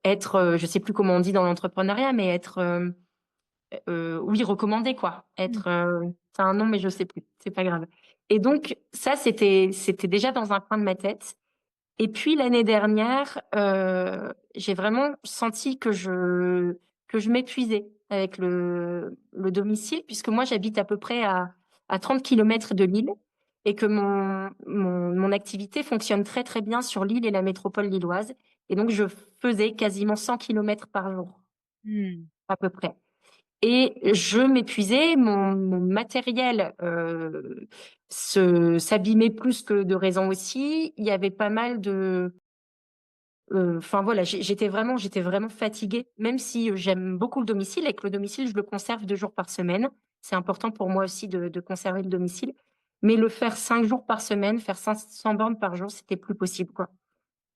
être, je sais plus comment on dit dans l'entrepreneuriat, mais être, oui, recommandés, quoi. Mm. Être, c'est un nom, mais je sais plus. C'est pas grave. Et donc, ça, c'était déjà dans un coin de ma tête. Et puis, l'année dernière, j'ai vraiment senti que je m'épuisais avec le domicile, puisque moi, j'habite à peu près à 30 kilomètres de Lille. et que mon activité fonctionne très, très bien sur l'île et la métropole lilloise. Et donc, je faisais quasiment 100 kilomètres par jour, Mmh. à peu près. Et je m'épuisais, mon matériel s'abîmait plus que de raison aussi. Il y avait pas mal de enfin voilà, j'étais vraiment fatiguée, même si, j'aime beaucoup le domicile et que le domicile, je le conserve 2 jours par semaine. C'est important pour moi aussi de conserver le domicile. Mais le faire 5 jours par semaine, faire 500 bornes par jour, c'était plus possible, quoi.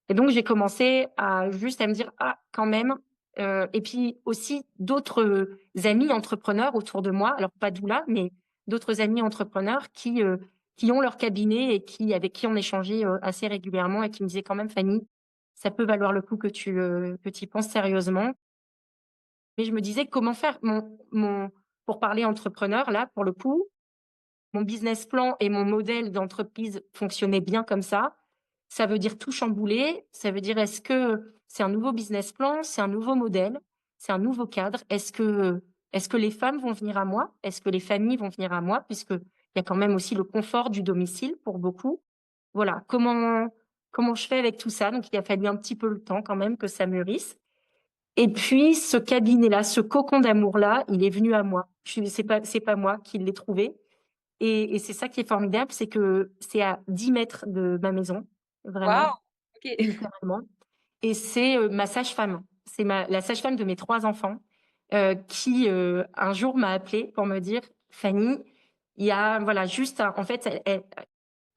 Et donc j'ai commencé à me dire: «Ah quand même», et puis aussi d'autres, amis entrepreneurs autour de moi, alors pas doula, mais d'autres amis entrepreneurs qui ont leur cabinet et avec qui on échangeait, assez régulièrement et qui me disaient: «Quand même Fanny, ça peut valoir le coup que tu y penses sérieusement». Mais je me disais: «Comment faire?» Pour parler entrepreneur là, pour le coup, mon business plan et mon modèle d'entreprise fonctionnaient bien comme ça. Ça veut dire tout chambouler. Ça veut dire, est-ce que c'est un nouveau business plan? C'est un nouveau modèle? C'est un nouveau cadre? Est-ce que les femmes vont venir à moi? Est-ce que les familles vont venir à moi? Puisqu'il y a quand même aussi le confort du domicile pour beaucoup. Voilà, comment je fais avec tout ça? Donc il a fallu un petit peu le temps quand même que ça mûrisse. Et puis ce cabinet-là, ce cocon d'amour-là, il est venu à moi. Je suis c'est pas moi qui l'ai trouvé. Et c'est ça qui est formidable, c'est que c'est à 10 mètres de ma maison, Waouh! vraiment, OK. littéralement. Et c'est, ma sage-femme. C'est la sage-femme de mes 3 enfants, qui, un jour m'a appelée pour me dire: «Fanny, il y a voilà juste un» en fait,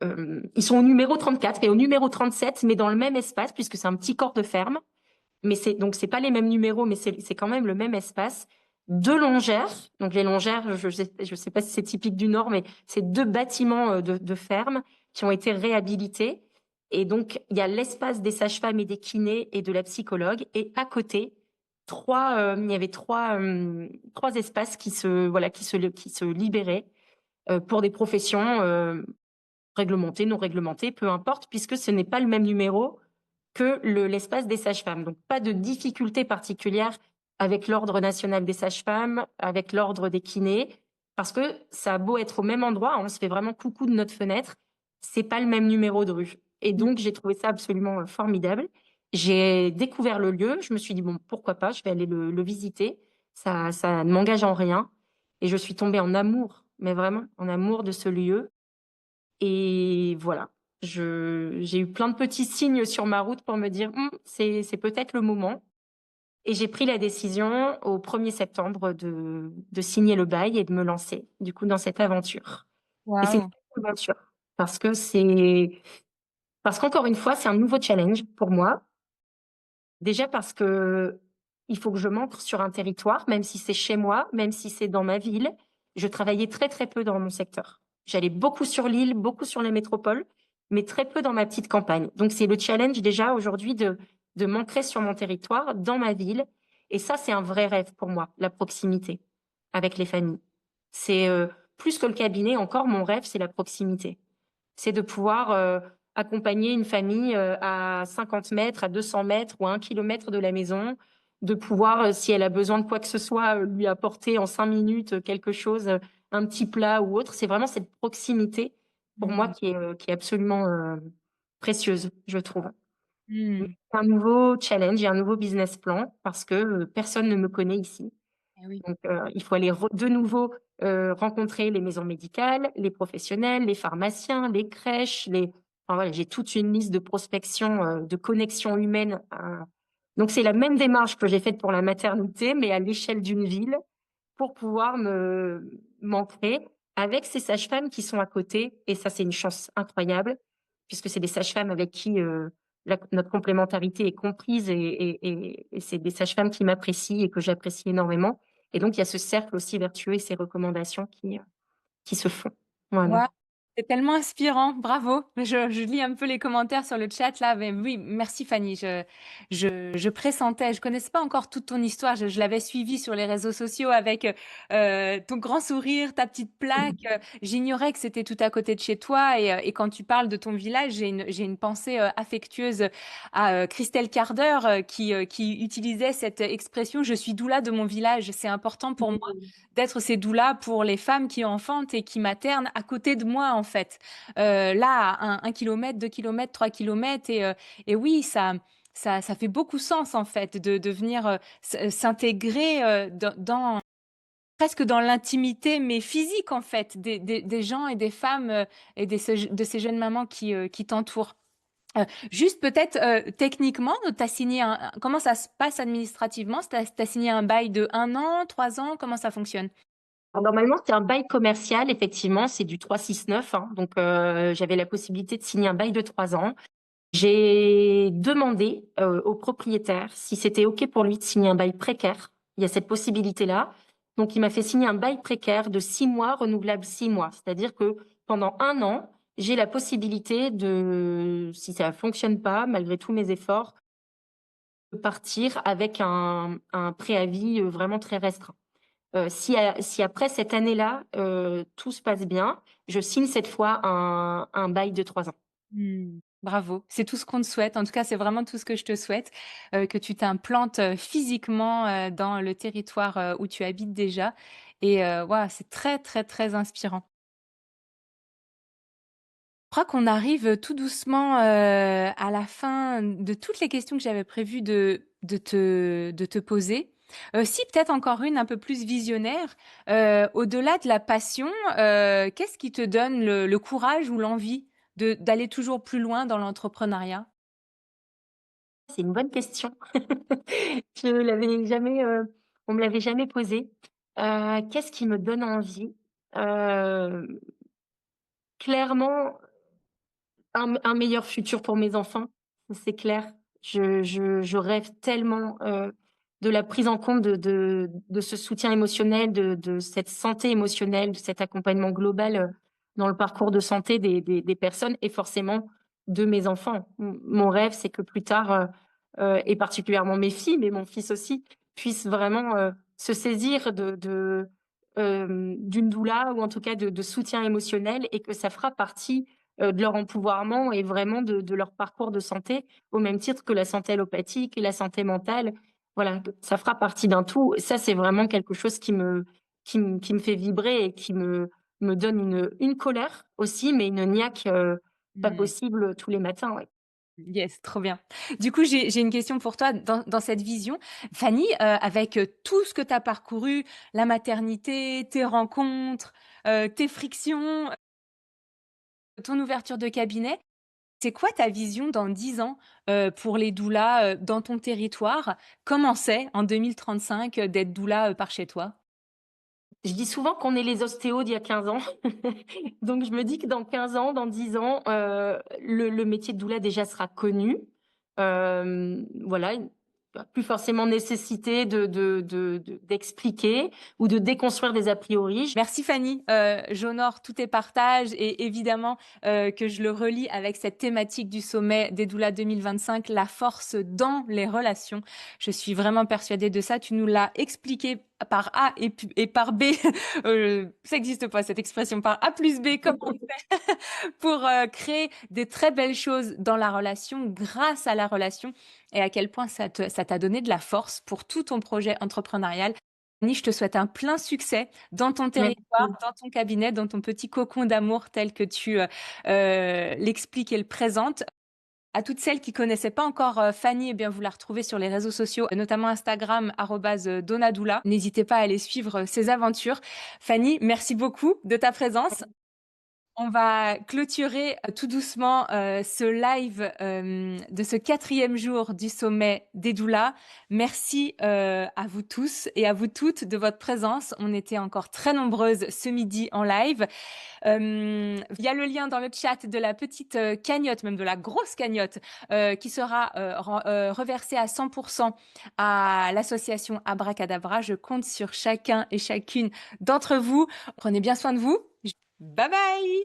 ils sont au numéro 34 et au numéro 37, mais dans le même espace puisque c'est un petit corps de ferme. Mais c'est pas les mêmes numéros, mais c'est quand même le même espace. 2 longères, donc les longères, je sais pas si c'est typique du Nord, mais c'est 2 bâtiments, de ferme qui ont été réhabilités. Et donc il y a l'espace des sages-femmes et des kinés et de la psychologue, et à côté, il y avait 3 espaces qui se libéraient, pour des professions, réglementées, non réglementées, peu importe, puisque ce n'est pas le même numéro que l'espace des sages-femmes. Donc pas de difficulté particulière avec l'Ordre national des sages-femmes, avec l'Ordre des kinés, parce que ça a beau être au même endroit, on se fait vraiment coucou de notre fenêtre, c'est pas le même numéro de rue. Et Mmh. donc j'ai trouvé ça absolument, formidable. J'ai découvert le lieu, je me suis dit: «Bon, pourquoi pas? Je vais aller le visiter, ça ne m'engage en rien». Et je suis tombée en amour, mais vraiment en amour de ce lieu. Et voilà, j'ai eu plein de petits signes sur ma route pour me dire: c'est peut-être le moment». Et j'ai pris la décision au 1er septembre de signer le bail et de me lancer, du coup, dans cette aventure. Et c'est une Waouh! belle aventure parce qu'encore une fois, c'est un nouveau challenge pour moi. Déjà parce que il faut que je m'ancre sur un territoire, même si c'est chez moi, même si c'est dans ma ville. Je travaillais très, très peu dans mon secteur. J'allais beaucoup sur l'île, beaucoup sur la métropole, mais très peu dans ma petite campagne. Donc c'est le challenge déjà aujourd'hui de m'ancrer sur mon territoire, dans ma ville. Et ça, c'est un vrai rêve pour moi, la proximité avec les familles. C'est, plus que le cabinet encore, mon rêve, c'est la proximité. C'est de pouvoir, accompagner une famille, à 50 mètres, à 200 mètres ou à 1 kilomètre de la maison, de pouvoir, si elle a besoin de quoi que ce soit, lui apporter en 5 minutes, quelque chose, un petit plat ou autre. C'est vraiment cette proximité pour moi Mmh. qui est absolument, précieuse, je trouve. Donc Mmh. un nouveau challenge et un nouveau business plan parce que, personne ne me connaît ici. Eh oui. Donc, il faut aller de nouveau, rencontrer les maisons médicales, les professionnels, les pharmaciens, les crèches, enfin voilà, j'ai toute une liste de prospection, de connexions humaines à donc c'est la même démarche que j'ai faite pour la maternité, mais à l'échelle d'une ville pour pouvoir m'ancrer avec ces sages-femmes qui sont à côté. Et ça, c'est une chance incroyable puisque c'est des sages-femmes avec qui, notre complémentarité est comprise, et c'est des sages-femmes qui m'apprécient et que j'apprécie énormément. Et donc il y a ce cercle aussi vertueux et ces recommandations qui se font. Voilà. Waouh! C'est tellement inspirant, bravo. Je lis un peu les commentaires sur le chat là, mais oui, merci Fanny. Je pressentais, je connaissais pas encore toute ton histoire, je l'avais suivie sur les réseaux sociaux avec, ton grand sourire, ta petite plaque, j'ignorais que c'était tout à côté de chez toi. Et quand tu parles de ton village, j'ai une pensée, affectueuse à, Christelle Carder, qui utilisait cette expression: «Je suis doula de mon village». C'est important pour moi d'être ces doulas pour les femmes qui enfantent et qui maternent à côté de moi, en fait. Là, à 1 kilomètre, 2 kilomètres, 3 kilomètres, et oui, ça fait beaucoup sens en fait de venir s'intégrer presque dans l'intimité, mais physique en fait, des gens et des femmes et de ces jeunes mamans qui t'entourent. Juste peut-être techniquement, t'as signé comment ça se passe administrativement? T'as signé un bail de 1 an, 3 ans, comment ça fonctionne? Alors, normalement, c'est un bail commercial, effectivement, c'est du 369, hein, donc j'avais la possibilité de signer un bail de 3 ans. J'ai demandé au propriétaire si c'était OK pour lui de signer un bail précaire. Il y a cette possibilité-là. Donc, il m'a fait signer un bail précaire de 6 mois, renouvelable 6 mois. C'est-à-dire que pendant 1 an, j'ai la possibilité de, si ça ne fonctionne pas, malgré tous mes efforts, de partir avec un préavis vraiment très restreint. Si après cette année-là, tout se passe bien, je signe cette fois un bail de 3 ans. Bravo, c'est tout ce qu'on te souhaite. En tout cas, c'est vraiment tout ce que je te souhaite, que tu t'implantes physiquement dans le territoire où tu habites déjà. Et waouh, c'est très, très, très inspirant. Je crois qu'on arrive tout doucement à la fin de toutes les questions que j'avais prévu de te poser. Si, peut-être encore une un peu plus visionnaire. Au-delà de la passion, qu'est-ce qui te donne le courage ou l'envie d'aller toujours plus loin dans l'entrepreneuriat? C'est une bonne question. Je l'avais jamais, on me l'avait jamais posée. Qu'est-ce qui me donne envie? Heu, Clairement, un meilleur futur pour mes enfants, c'est clair. Je rêve tellement, de la prise en compte de ce soutien émotionnel, de cette santé émotionnelle, de cet accompagnement global, dans le parcours de santé des personnes et forcément de mes enfants. Mon rêve, c'est que plus tard, et particulièrement mes filles, mais mon fils aussi, puissent vraiment, se saisir d'une doula ou en tout cas de soutien émotionnel et que ça fera partie de leur empouvoirment et vraiment de leur parcours de santé, au même titre que la santé allopathique et la santé mentale. Voilà, ça fera partie d'un tout. Ça, c'est vraiment quelque chose qui me fait vibrer et qui me donne une colère aussi, mais une niaque, pas Mmh. possible tous les matins, ouais. Yes, trop bien. Du coup, j'ai une question pour toi dans cette vision. Fanny, avec tout ce que tu as parcouru, la maternité, tes rencontres, tes frictions, ton ouverture de cabinet, c'est quoi ta vision dans 10 ans, pour les doulas, dans ton territoire? Comment c'est en 2035, d'être doula, par chez toi? Je dis souvent qu'on est les ostéos d'il y a 15 ans. Donc je me dis que dans 15 ans, dans 10 ans, le métier de doula déjà sera connu. Voilà, plus forcément nécessité d'expliquer ou de déconstruire des a priori. Merci Fanny, j'honore tous tes partages et évidemment que je le relie avec cette thématique du sommet des doulas 2025, la force dans les relations. Je suis vraiment persuadée de ça. Tu nous l'as expliqué par A et par B. Ça n'existe pas cette expression par A plus B, comment on fait pour créer des très belles choses dans la relation, grâce à la relation, et à quel point ça t'a donné de la force pour tout ton projet entrepreneurial. Fanny, je te souhaite un plein succès dans ton territoire, Merci. dans ton cabinet, dans ton petit cocon d'amour tel que tu l'expliques et le présentes. À toutes celles qui connaissaient pas encore Fanny, eh bien, vous la retrouvez sur les réseaux sociaux, notamment Instagram, @donadoula. N'hésitez pas à aller suivre ses aventures. Fanny, merci beaucoup de ta présence. On va clôturer tout doucement ce live de ce 4e jour du sommet des doulas. Merci à vous tous et à vous toutes de votre présence. On était encore très nombreuses ce midi en live. Il y a le lien dans le chat de la petite cagnotte, même de la grosse cagnotte, qui sera reversée à 100% à l'association Abracadabra. Je compte sur chacun et chacune d'entre vous. Prenez bien soin de vous. Bye bye!